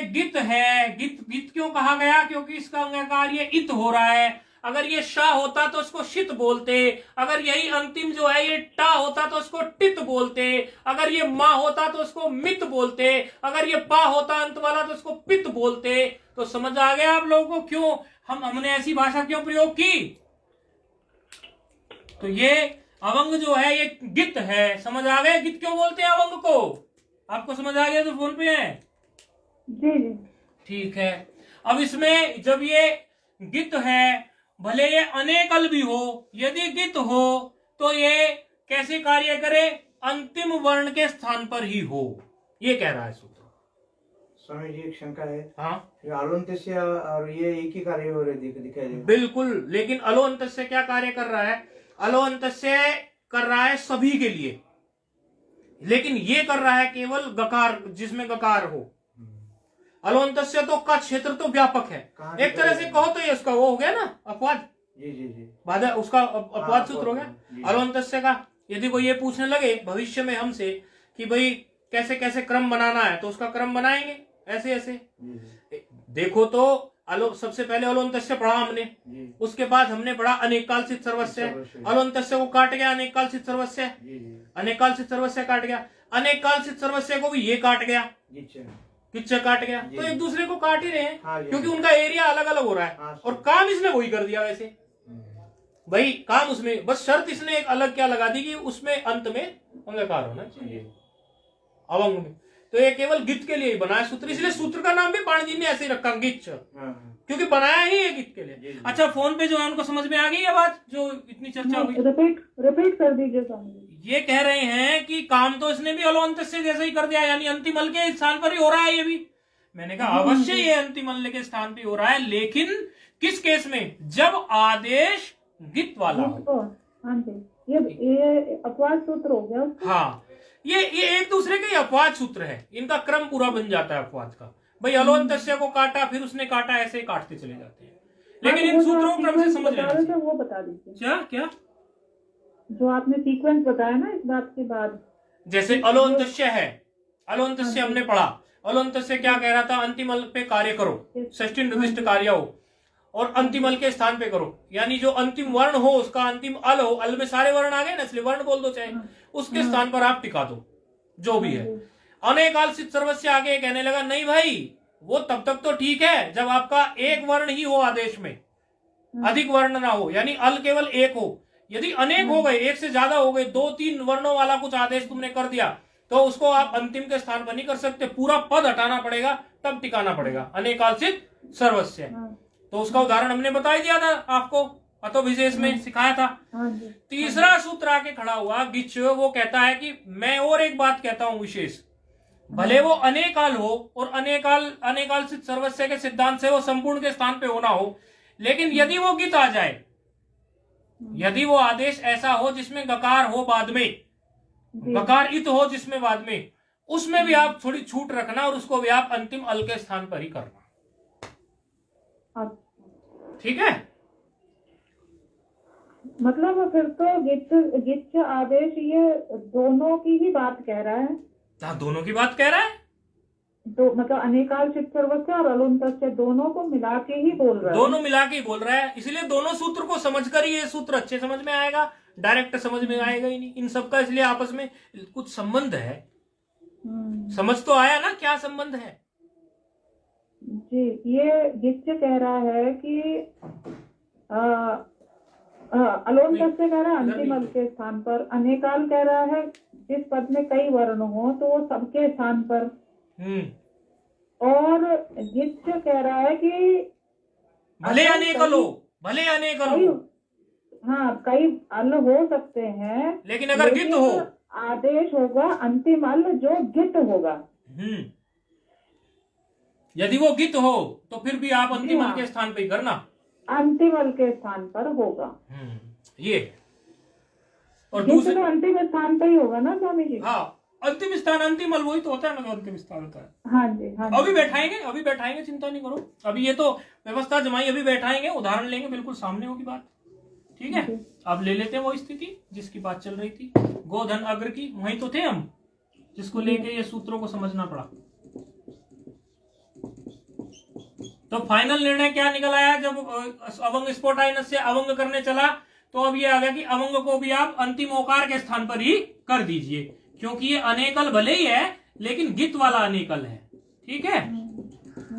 गित है। गित क्यों कहा गया? क्योंकि इसका अंगकार ये इत हो रहा है। अगर ये श होता तो उसको शित बोलते, अगर यही अंतिम जो है ये टा होता तो उसको टित बोलते, अगर ये मा होता तो उसको मित बोलते, अगर ये पा होता अंत वाला तो उसको पित बोलते। तो समझ आ गया आप लोगों को क्यों हमने ऐसी भाषा क्यों प्रयोग की? तो ये अवंग जो है ये गित है। समझ आ गया गित क्यों बोलते हैं अवंग को? आपको समझ आ गया तो फोन पे है? जी जी। ठीक है। अब इसमें जब ये गित है, भले ये अनेकल भी हो, यदि गित हो तो ये कैसे कार्य करे? अंतिम वर्ण के स्थान पर ही हो, ये कह रहा है सूत्र। स्वामी जी एक शंका है। हाँ, अलोन्त्यस्य और ये एक ही कार्य हो रहे दिखाई दे। बिल्कुल। लेकिन अलोअंतस्य क्या कार्य कर रहा है? अलोअंतस्य कर रहा है सभी के लिए, लेकिन ये कर रहा है केवल गकार, जिसमें गकार हो। अलोअंतस्य तो का क्षेत्र तो व्यापक है। एक तरह से कहो तो ये उसका वो हो गया ना, अपवाद। जी जी जी। बाधा उसका अपवाद सूत्र हो गया अलोअंतस्य का। यदि कोई ये पूछने लगे भविष्य में हमसे कि भाई कैसे कैसे क्रम बनाना है, तो उसका क्रम बनाएंगे ऐसे ऐसे। देखो तो सबसे पहले अलोअंतस्य पढ़ा हमने, उसके बाद हमने पढ़ा अनेकालसित सर्वस्व। अलोअंतस्य को काट गया अनेकालसित सर्वस्व, अनेकालसित सर्वस्व काट गया, अनेकालसित सर्वस्व को भी ये काट गया, किच्छ काट गया। तो एक दूसरे को काट ही रहे हैं। क्योंकि उनका एरिया अलग अलग हो रहा है और काम इसने वही कर दिया। वैसे भाई काम उसमें, बस शर्त इसने एक अलग क्या लगा दी कि उसमें अंत में अंगकार होना चाहिए अवंग में। तो ये केवल गित के लिए ही बनाया सूत्र, इसलिए सूत्र का नाम भी पाणिनि ने ऐसे ही रखा गिच्छ, क्योंकि बनाया ही है गित के लिए। अच्छा, फोन पे जो है उनको समझ में आ गई ये बात जो इतनी चर्चा हुई? रिपीट कर दीजिए स्वामी। ये कह रहे हैं कि काम तो इसने भी अलोअंतस्य जैसे ही कर दिया, यानी अंतिम अल के स्थान पर ही हो रहा है ये भी। मैंने कहा अवश्य ये अंतिम अल के स्थान पर हो रहा है, लेकिन किस केस में? जब आदेश गित वाला हो। हाँ जी, ये अपवाद सूत्र हो गया। हाँ, ये एक दूसरे के अपवाद सूत्र है, इनका क्रम पूरा बन जाता है अपवाद का। भाई अलोअंतस्य को काटा, फिर उसने काटा, ऐसे काटते चले जाते हैं। लेकिन इन सूत्रों को क्रम से समझ लेना चाहिए। वो बता दीजिए। क्या जो आपने सीक्वेंस बताया ना इस बात के बाद, जैसे अलोअंतस्य है, अलोअंतस्य हमने पढ़ा। अलोअंतस्य क्या कह रहा था? अंतिम अल पे कार्य करो, षष्ठी निर्दिष्ट कार्य हो और अंतिम अल के स्थान पे करो, यानी जो अंतिम वर्ण हो उसका अंतिम अल हो। अल में सारे वर्ण आ गए ना, इसलिए वर्ण बोल दो चाहे, उसके स्थान पर आप टिका दो जो भी है। अनेकालसित सर्वस्व आगे कहने लगा नहीं भाई, वो तब तक तो ठीक है जब आपका एक वर्ण ही हो आदेश में, अधिक वर्ण ना हो, यानी अल केवल एक हो। यदि अनेक हो गए, एक से ज्यादा हो गए, 2-3 वर्णों वाला कुछ आदेश तुमने कर दिया, तो उसको आप अंतिम के स्थान पर नहीं कर सकते, पूरा पद हटाना पड़ेगा, तब टिकाना पड़ेगा अनेकालसित सर्वस्व। तो उसका उदाहरण हमने बता ही दिया था आपको, अतो विशेष में सिखाया था। तीसरा सूत्र आके खड़ा हुआ गिच्छ, वो कहता है कि मैं और एक बात कहता हूं विशेष, भले वो अनेकाल हो और अनेकालसित सर्वस्व के सिद्धांत से वो संपूर्ण के स्थान पे होना हो, लेकिन यदि वो गित आ जाए, यदि वो आदेश ऐसा हो जिसमें गकार हो बाद में, गकार इत हो जिसमें बाद में, उसमें भी आप थोड़ी छूट रखना और उसको भी आप अंतिम अल के स्थान पर ही करना। ठीक है। मतलब फिर तो गिच आदेश ये दोनों की ही बात कह रहा है। हाँ, दोनों की बात कह रहा है। तो मतलब अनेकाल चित्तर्वस्य और अलुंतस्य दोनों को मिला के ही बोल रहा है। दोनों मिला के ही बोल रहा है, इसलिए दोनों सूत्र को समझकर ही ये सूत्र अच्छे समझ में आएगा, डायरेक्ट समझ में आएगा ही नहीं इन सबका, इसलिए आपस में कुछ संबंध है। समझ तो आया ना क्या संबंध है? जी, ये गिच कह रहा है कि अलोंतस्य कह रहा है अंतिम अल के स्थान पर, अनेकाल कह रहा है जिस पद में कई वर्ण हो तो वो सबके स्थान पर, और गिच कह रहा है कि भले अनेकल हो, भले अनेकल हो, हाँ कई अल हो सकते हैं, लेकिन अगर गित हो आदेश होगा अंतिम अल जो गित होगा। यदि वो गित हो तो फिर भी आप अंतिम अल के स्थान पे ही करना, अंतिम अल के स्थान पर होगा। ये और दूसरे तो अंतिम स्थान पे ही होगा ना स्वामी जी? हाँ, अंतिम स्थान, अंतिम अल वही तो होता है ना, जो अंतिम स्थान होता है। हाँ जी, हाँ जी। अभी बैठाएंगे, चिंता नहीं करो, अभी ये तो व्यवस्था जमाई, अभी बैठाएंगे, उदाहरण लेंगे, बिल्कुल सामने होगी बात। ठीक है, अब ले लेते हैं वो स्थिति जिसकी बात चल रही थी, गोधन अग्र की, वहीं तो थे हम, जिसको लेके ये सूत्रों को समझना पड़ा। तो फाइनल निर्णय क्या निकल आया? जब अवंग स्फोटाइनस से अवंग करने चला तो अब ये आ गया कि अवंग को भी आप अंतिम ओकार के स्थान पर ही कर दीजिए, क्योंकि ये अनेकल भले ही है लेकिन गित वाला अनेकल है। ठीक है,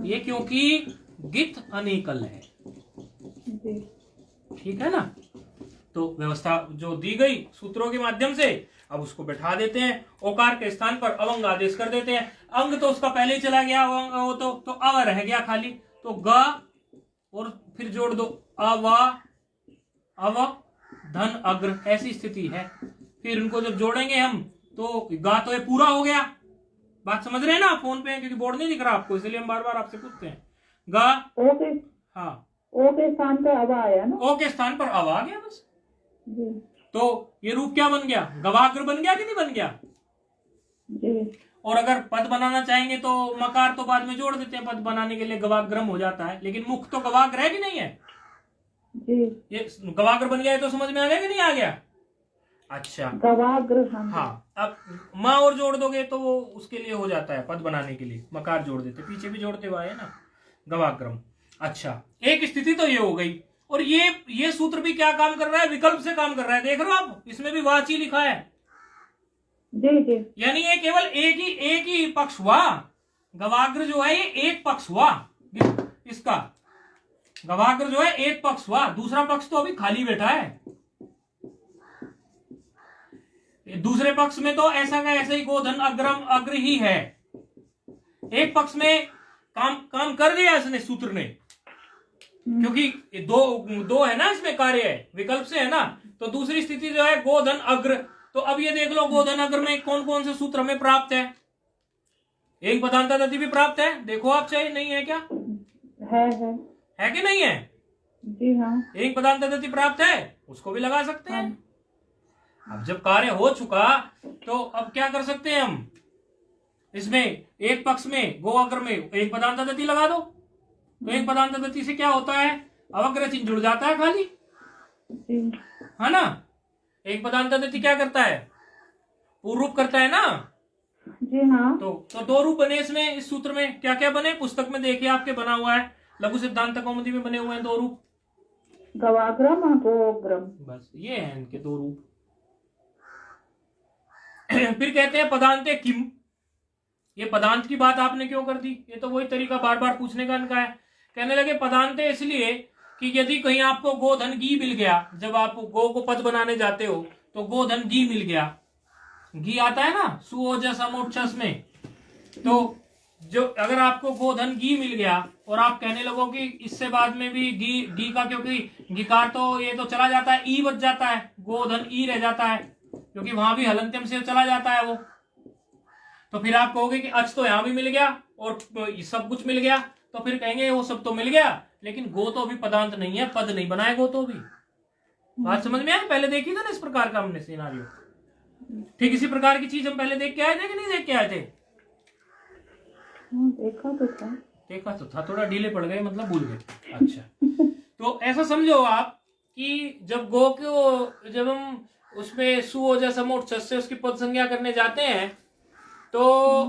ये क्योंकि गित अनेकल है। ठीक है ना। तो व्यवस्था जो दी गई सूत्रों के माध्यम से, अब उसको बैठा देते हैं, ओकार के स्थान पर अवंग आदेश कर देते हैं। अंग तो उसका पहले ही चला गया, वो तो अव रह गया खाली, तो ग और फिर जोड़ दो अव अव धन अग्र, ऐसी स्थिति है। फिर उनको जब जोड़ेंगे हम तो गा तो ये पूरा हो गया। बात समझ रहे हैं ना? फोन पे, क्योंकि बोर्ड नहीं दिख रहा आपको, इसलिए हम बार बार आपसे पूछते हैं। गा हाँ, ओ के स्थान पर अव आया ना, ओ के स्थान पर अव आ गया बस। तो ये रूप क्या बन गया? गवाग्र बन गया कि नहीं बन गया? जी। और अगर पद बनाना चाहेंगे तो मकार तो बाद में जोड़ देते हैं, पद बनाने के लिए गवाग्रम हो जाता है, लेकिन मुख तो गवाग्र है कि नहीं है? जी। ये गवाग्र बन गया है, तो समझ में आ गया कि नहीं आ गया? अच्छा, गवाग्र। हाँ, अब माँ और जोड़ दोगे तो वो उसके लिए हो जाता है, पद बनाने के लिए मकार जोड़ देते, पीछे भी जोड़ते हुए है ना, गवाग्रम। अच्छा, एक स्थिति तो ये हो गई। और ये सूत्र भी क्या काम कर रहा है? विकल्प से काम कर रहा है। देख रहे हो आप, इसमें भी वाची लिखा है। जी जी। यानी ये केवल एक ही पक्ष हुआ। गवाग्र जो है ये एक पक्ष हुआ, इसका गवाग्र जो है एक पक्ष हुआ, दूसरा पक्ष तो अभी खाली बैठा है। दूसरे पक्ष में तो ऐसा का ऐसा ही गोधन अग्रम अग्र ही है। एक पक्ष में काम कर दिया इसने, सूत्र ने, क्योंकि दो है ना इसमें कार्य है, विकल्प से है ना। तो दूसरी स्थिति जो है गोधन अग्र। तो अब ये देख लो गोधन अग्र में कौन कौन से सूत्र हमें प्राप्त है। एक पदांता दति भी प्राप्त है, देखो आप चाहे, नहीं है क्या? है कि नहीं है? जी हाँ। एक पदांता दति प्राप्त है, उसको भी लगा सकते हैं। अब जब कार्य हो चुका तो अब क्या कर सकते हैं हम? इसमें एक पक्ष में गो अग्र में एक पदांता दति लगा दो, तो एक पदांता दति से क्या होता है? अवग्र चिन्ह जुड़ जाता है खाली, है ना। एक पदांता दति क्या करता है? पूर्व रूप करता है ना। जी हाँ। तो दो रूप बने इसमें, इस सूत्र में क्या क्या बने? पुस्तक में देखिए आपके बना हुआ है, लघु सिद्धांत कौमुदी में बने हुए हैं दो रूप, गवाग्रम और गोग्रम। बस ये हैं इनके दो रूप। फिर कहते हैं पदांते किम। ये पदांत की बात आपने क्यों कर दी? ये तो वही तरीका बार बार पूछने का इनका है। कहने लगे पदांते इसलिए कि यदि कहीं आपको गोधन गी मिल गया, जब आप गो को पद बनाने जाते हो तो गोधन गी मिल गया, गी आता है ना सुओजस अमोक्षस में, तो जो अगर आपको गोधन गी मिल गया और आप कहने लगो कि इससे बाद में भी गी का, क्योंकि गिकार तो ये तो चला जाता है, ई बच जाता है, गोधन ई रह जाता है, क्योंकि वहां भी हलंत्यम से चला जाता है वो। तो फिर आप कहोगे कि अच तो यहां भी मिल गया और ये सब कुछ मिल गया, तो फिर कहेंगे वो सब तो मिल गया, लेकिन गो तो अभी पदांत नहीं है, पद नहीं बनाए गो तो भी। बात समझ में आई? पहले देखी था ना इस प्रकार का हमने सिनारियो। ठीक इसी प्रकार की चीज हम पहले देख के आए थे कि नहीं देख के आए थे? देखा तो था। देखा तो था, थोड़ा ढीले पड़ गए, मतलब भूल गए। अच्छा, तो ऐसा समझो आप कि जब गो को, जब हम उसमें सुओजा समोट से उसकी पद संज्ञा करने जाते हैं, तो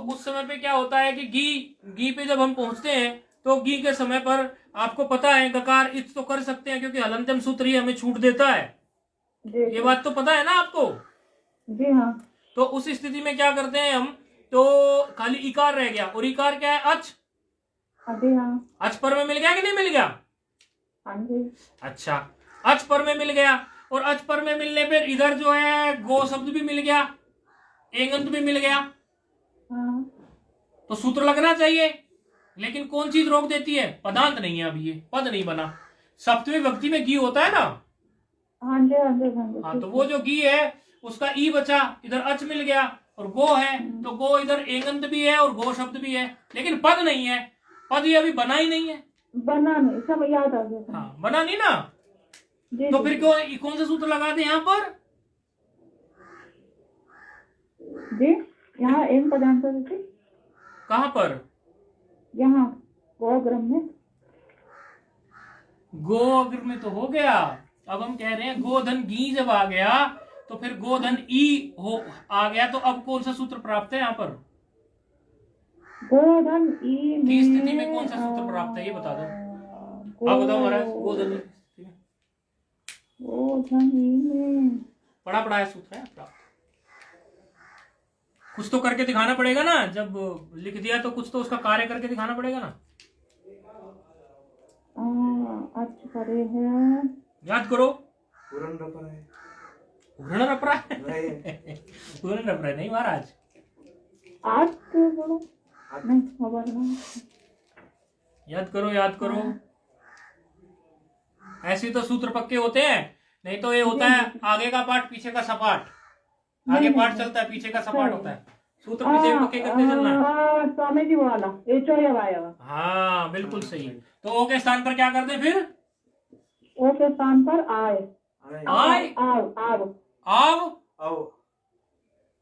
उस समय पे क्या होता है कि गी पे जब हम पहुंचते हैं, तो गी के समय पर आपको पता है गकार इत तो कर सकते हैं, क्योंकि हलंतम सूत्र ही हमें छूट देता है। ये बात तो पता है ना आपको? जी हाँ। तो उस स्थिति में क्या करते हैं हम, तो खाली इकार रह गया, और इकार क्या है? अच। अभी हाँ। अच पर में मिल गया कि नहीं मिल गया? हाँ जी। अच्छा, अच पर में मिल गया, और अच पर में मिलने पर इधर जो है गो शब्द भी मिल गया, एंगंत भी मिल गया, हाँ। तो सूत्र लगना चाहिए। लेकिन कौन चीज रोक देती है? पदांत नहीं है, अभी ये पद नहीं बना। सप्तमी विभक्ति में गी होता है ना? हाँ जी हाँ जी हाँ जी। हाँ, तो वो जो गी है उसका ई बचा, इधर अच मिल गया, और गो है, तो गो इधर एंगंत भी है और गो शब्द भी है, लेकिन पद नहीं है। पद ये अभी बना ही नहीं है। बना नहीं, सब याद आ गया। हाँ, बना नहीं ना, जी तो जी। फिर क्यों कौन सा सूत्र लगा दे यहाँ पर? जी, यहाँ एम पदांत थी। कहाँ पर? यहाँ गोग्रम में। गो अग्र में तो हो गया। अब हम कह रहे हैं गोधन गी जब आ गया, तो फिर गोधन ई हो आ गया, तो अब कौन सा सूत्र प्राप्त है यहाँ पर? गोधन ई में की स्थिति में कौन सा सूत्र प्राप्त है, ये बता दो। आप बताओ महाराज, गोधन ई स्थिति में। गोधन ई में पढ़ा पढ़ाया सूत्र है प्राप्त। कुछ तो करके दिखाना पड़ेगा ना, जब लिख दिया तो कुछ तो उसका कार्य करके दिखाना पड़ेगा ना। अच्छा करे है। याद करो। पूरन रपरा है। पूर्ण रपरा है? नहीं। पूर्ण रपरा नहीं महाराज। आज तो बोलो नहीं खबर नहीं। याद करो, याद करो। ऐसे तो सूत्र पक्के होते हैं, नहीं तो ये होता है आगे का पार्ट पीछे का सपाट, आगे पार्ट चलता है पीछे का सपाट होता है। सूत्र पीछे पक्के करते चलना। स्वामी जी वाला एचो या वाया। हाँ बिल्कुल सही। तो ओ के स्थान पर क्या करते फिर? ओ के स्थान पर आए। आए, आव आव आव, आओ।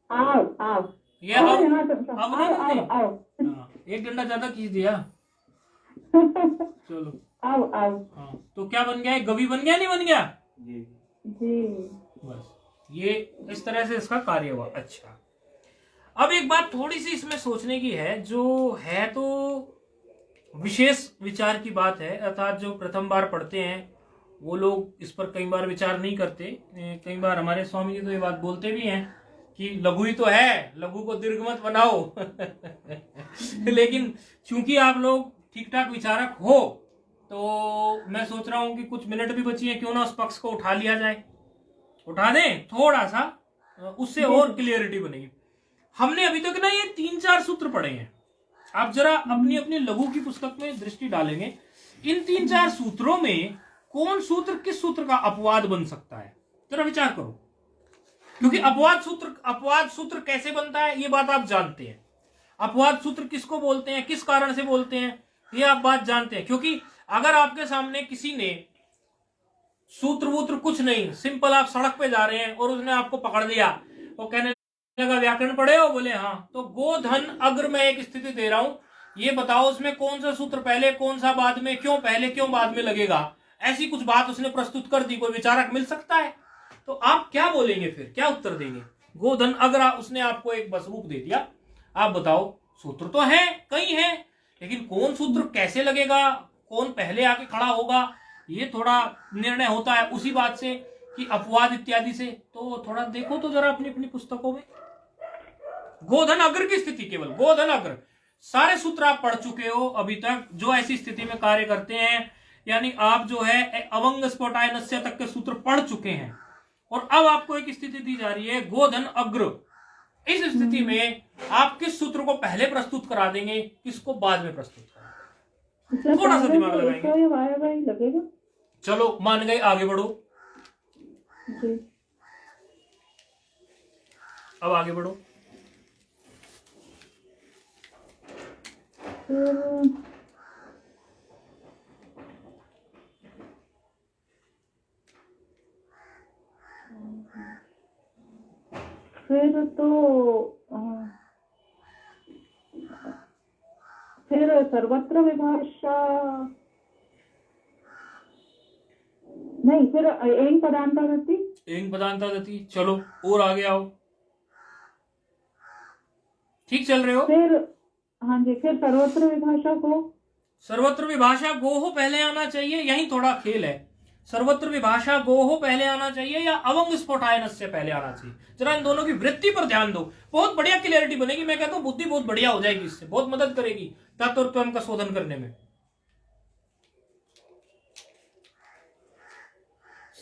आव, आव ये अब आव नहीं आव आव। एक डंडा ज्यादा खींच दिया। चलो आव आव। हाँ, तो क्या बन गया? गवी बन गया नहीं बन गया? जी जी। बस ये इस तरह से इसका कार्य हुआ। अच्छा, अब एक बात थोड़ी सी इसमें सोचने की है, जो है तो विशेष विचार की बात है, अर्थात जो प्रथम बार पढ़ते हैं वो लोग इस पर कई बार विचार नहीं करते। कई बार हमारे स्वामी जी तो ये बात बोलते भी हैं कि लघु ही तो है, लघु को दीर्घ मत बनाओ। लेकिन चूंकि आप लोग ठीक ठाक विचारक हो, तो मैं सोच रहा हूं कि कुछ मिनट भी बची है, क्यों ना उस पक्ष को उठा लिया जाए, उठा दें थोड़ा सा, उससे और क्लियरिटी बनेगी। हमने अभी तक ना ये 3-4 सूत्र पढ़े हैं। आप जरा अपनी अपनी लघु की पुस्तक में दृष्टि डालेंगे, इन 3-4 सूत्रों में कौन सूत्र किस सूत्र का अपवाद बन सकता है, जरा विचार करो। क्योंकि अपवाद सूत्र कैसे बनता है ये बात आप जानते हैं। अपवाद सूत्र किसको बोलते हैं, किस कारण से बोलते हैं, ये आप बात जानते हैं। क्योंकि अगर आपके सामने किसी ने सूत्र वूत्र कुछ नहीं, सिंपल आप सड़क पे जा रहे हैं और उसने आपको पकड़ लिया, वो कहने लगा व्याकरण पढ़े हो? बोले हाँ। तो गोधन अग्र में एक स्थिति दे रहा हूं, ये बताओ उसमें कौन सा सूत्र पहले कौन सा बाद में, क्यों पहले क्यों बाद में लगेगा, ऐसी कुछ बात उसने प्रस्तुत कर दी। कोई विचारक मिल सकता है? तो आप क्या बोलेंगे फिर, क्या उत्तर देंगे? गोधन अग्र उसने आपको एक बस रूप दे दिया, आप बताओ सूत्र तो है, कई है, लेकिन कौन सूत्र कैसे लगेगा, कौन पहले आके खड़ा होगा, ये थोड़ा निर्णय होता है उसी बात से कि अपवाद इत्यादि से। तो थोड़ा देखो तो जरा अपनी अपनी पुस्तकों में गोधन अग्र की स्थिति, केवल गोधन अग्र। सारे सूत्र आप पढ़ चुके हो अभी तक जो ऐसी स्थिति में कार्य करते हैं, यानी आप जो है अवंग स्फोटाय नस्य तक के सूत्र पढ़ चुके हैं, और अब आपको एक स्थिति दी जा रही है गोधन अग्र। इस स्थिति में आप किस सूत्र को पहले प्रस्तुत करा देंगे, किसको बाद में प्रस्तुत करेंगे? थोड़ा सा दिमाग लगाएंगे। लगेगा। चलो मान गए, आगे बढ़ो। जी। अब आगे बढ़ो। फिर तो फिर सर्वत्र विभाषा नहीं, फिर एंग पदांता गति। एंग पदांता गति, चलो और आगे आओ, ठीक चल रहे हो। फिर हाँ जी, फिर सर्वत्र विभाषा को, सर्वत्र विभाषा गोहो पहले आना चाहिए, यही थोड़ा खेल है। सर्वत्र विभाषा गोहो पहले आना चाहिए या अवंग स्फोटायनस से पहले आना चाहिए। जरा इन दोनों की वृत्ति पर ध्यान दो, बहुत बढ़िया क्लियरिटी बनेगी। मैं कहता हूं बुद्धि बहुत बढ़िया हो जाएगी, इससे बहुत मदद करेगी तत्व का शोधन करने में।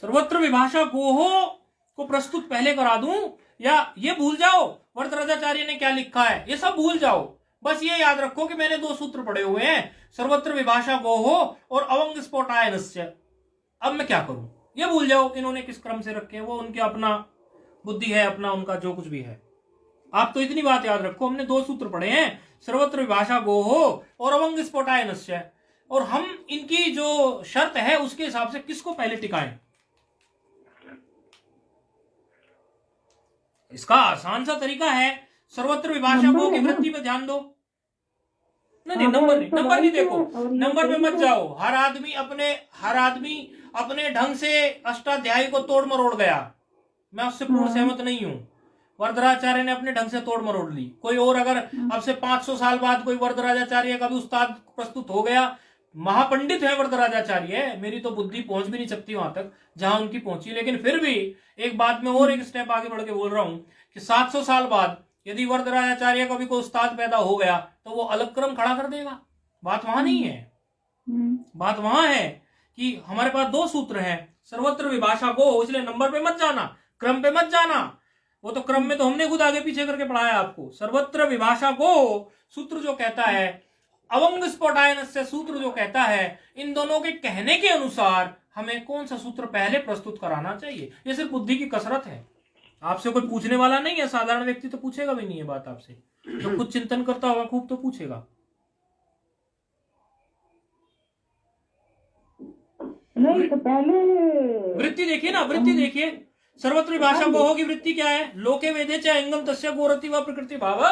सर्वत्र विभाषा गोहो को प्रस्तुत पहले करा दूं या ये भूल जाओ वरदराजाचार्य ने क्या लिखा है, ये सब भूल जाओ। बस ये याद रखो कि मैंने दो सूत्र पढ़े हुए हैं, सर्वत्र विभाषा गोहो और अवंग स्फोटायनस्य। अब मैं क्या करूं, ये भूल जाओ इन्होंने किस क्रम से रखे हैं, वो उनके अपना बुद्धि है, अपना उनका जो कुछ भी है। आप तो इतनी बात याद रखो, हमने दो सूत्र पढ़े हैं, सर्वत्र विभाषा गोहो और अवंग स्फोटायनस्य, और हम इनकी जो शर्त है उसके हिसाब से किसको पहले टिकाएं। इसका आसान सा तरीका है, सर्वत्र विभाषा गो की वृत्ति पे ध्यान दो। नहीं नंबर नहीं देखो, नंबर पे मत जाओ। हर आदमी अपने ढंग से अष्टाध्यायी को तोड़ मरोड़ गया, मैं उससे पूर्ण सहमत नहीं हूं। वरदराचार्य ने अपने ढंग से तोड़ मरोड़ ली। कोई और अगर अब से 500 साल बाद कोई वरदराजाचार्य का भी उस्ताद प्रस्तुत हो गया, महापंडित है वरदराजाचार्य, मेरी तो बुद्धि पहुंच भी नहीं सकती वहां तक जहां उनकी पहुंची, लेकिन फिर भी एक बात में और एक स्टेप आगे बढ़ के बोल रहा हूं कि 700 साल बाद यदि वरदराजाचार्य का भी कोई उस्ताद पैदा हो गया तो वो अलग क्रम खड़ा कर देगा। बात वहां नहीं है, बात वहां है कि हमारे पास दो सूत्र हैं, सर्वत्र विभाषा गो, इसलिए नंबर पे मत जाना, क्रम पे मत जाना। वो तो क्रम में तो हमने खुद आगे पीछे करके पढ़ाया आपको। सर्वत्र विभाषा गो सूत्र जो कहता है, अवंग स्फोटायनस से सूत्र जो कहता है, इन दोनों के कहने के अनुसार हमें कौन सा सूत्र पहले प्रस्तुत कराना चाहिए। ये सिर्फ बुद्धि की कसरत है, आपसे कोई पूछने वाला नहीं है, साधारण व्यक्ति तो पूछेगा भी नहीं है बात आपसे, जो खुद चिंतन करता होगा खूब तो पूछेगा। नहीं तो पहले वृत्ति देखिए ना, वृत्ति देखिए, सर्वत्र विभाषा गोहो की वृत्ति क्या है, लोके वेदे च एंगम तस्य गोरति व प्रकृति भाव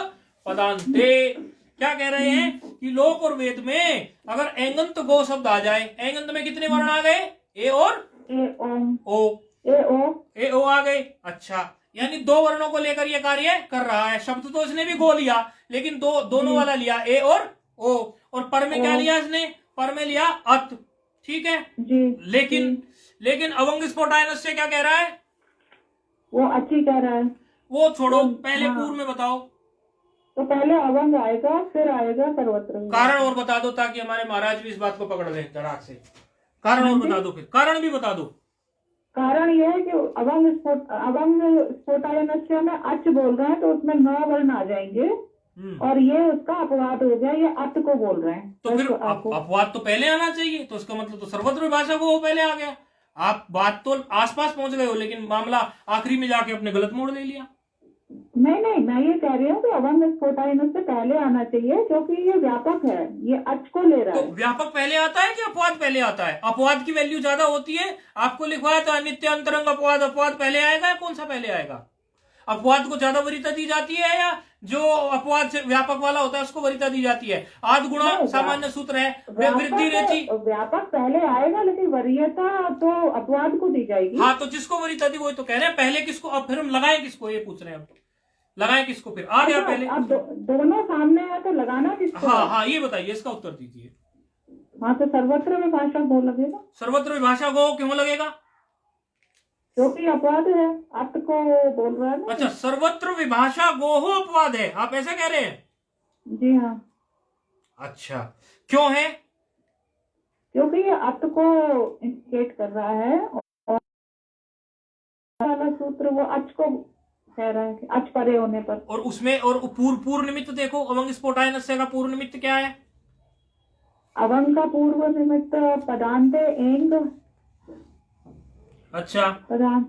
पदांते। क्या कह रहे हैं कि लोक और वेद में अगर एंगंत गो शब्द आ जाए, एंगंत में कितने वर्ण आ गए, ए और ए ओ आ गए। अच्छा, यानी दो वर्णों को लेकर ये कार्य कर रहा है। शब्द तो इसने भी गो लिया, लेकिन दोनों वाला लिया, ए और ओ, और पर में क्या लिया इसने, पर में लिया अत, ठीक है जी, लेकिन अवंग स्फोटायनस से क्या कह रहा है, वो अच्छी कह रहा है। वो छोड़ो, पहले पूर्व में बताओ। तो पहले अवंग आएगा, फिर आएगा सर्वत्र। कारण और बता दो ताकि हमारे महाराज भी इस बात को पकड़ लें धड़ाक से। कारण और बता दो, फिर कारण भी बता दो। कारण यह है कि अवंग स्फोटायनस्य में अच बोल रहे हैं तो उसमें 9 वर्ण आ जाएंगे, और ये उसका अपवाद हो गया, ये अत को बोल रहे हैं। तो फिर अपवाद तो पहले आना चाहिए, तो इसका मतलब तो सर्वत्र विभाषा वो पहले आ गया। आप बात तो आसपास पहुंच गए हो, लेकिन मामला आखिरी में जाके अपने गलत मोड़ ले लिया। नहीं, मैं ये कह रही हूँ कि अवंग स्फोटायनस से पहले आना चाहिए, क्योंकि ये व्यापक है, ये अच को ले रहा है। तो व्यापक पहले आता है कि अपवाद पहले आता है? अपवाद की वैल्यू ज्यादा होती है, आपको लिखवाया था नित्य अंतरंग अपवाद पहले आएगा, कौन सा पहले आएगा? अपवाद को ज्यादा वरीयता दी जाती है या जो अपवाद से व्यापक वाला होता है उसको वरीयता दी जाती है? आद गुणा सामान्य सूत्र है, वृद्धि रेचि। व्यापक पहले आएगा, लेकिन वरीयता तो अपवाद को दी जाएगी। हाँ, तो जिसको वरीयता दी वही तो कह रहे हैं, पहले किसको, अब फिर हम लगाए किसको, ये पूछ रहे हैं। अब लगाए किसको? फिर आ गया पहले। अब दोनों सामने है तो लगाना किसको? हाँ, ये बताइए, इसका उत्तर दीजिए। हाँ, तो सर्वत्र विभाषा गो लगेगा। सर्वत्र विभाषा गो क्यों लगेगा? क्योंकि अपवाद है, अर्थ को बोल रहा है ना। अच्छा, सर्वत्र विभाषा गोहो अपवाद है, आप ऐसा कह रहे हैं? जी हाँ। अच्छा, क्यों है? क्योंकि ये अर्थ को इंडिकेट कर रहा है, और वाला सूत्र वो अच को कह रहा है कि अच परे होने पर। और उसमें और पूर्व निमित्त देखो, अवंग स्फोटायनस्य का पूर्व निमित्त क्या है? अवंग का पूर्व निमित्त पदांते एंग। अच्छा, पदांत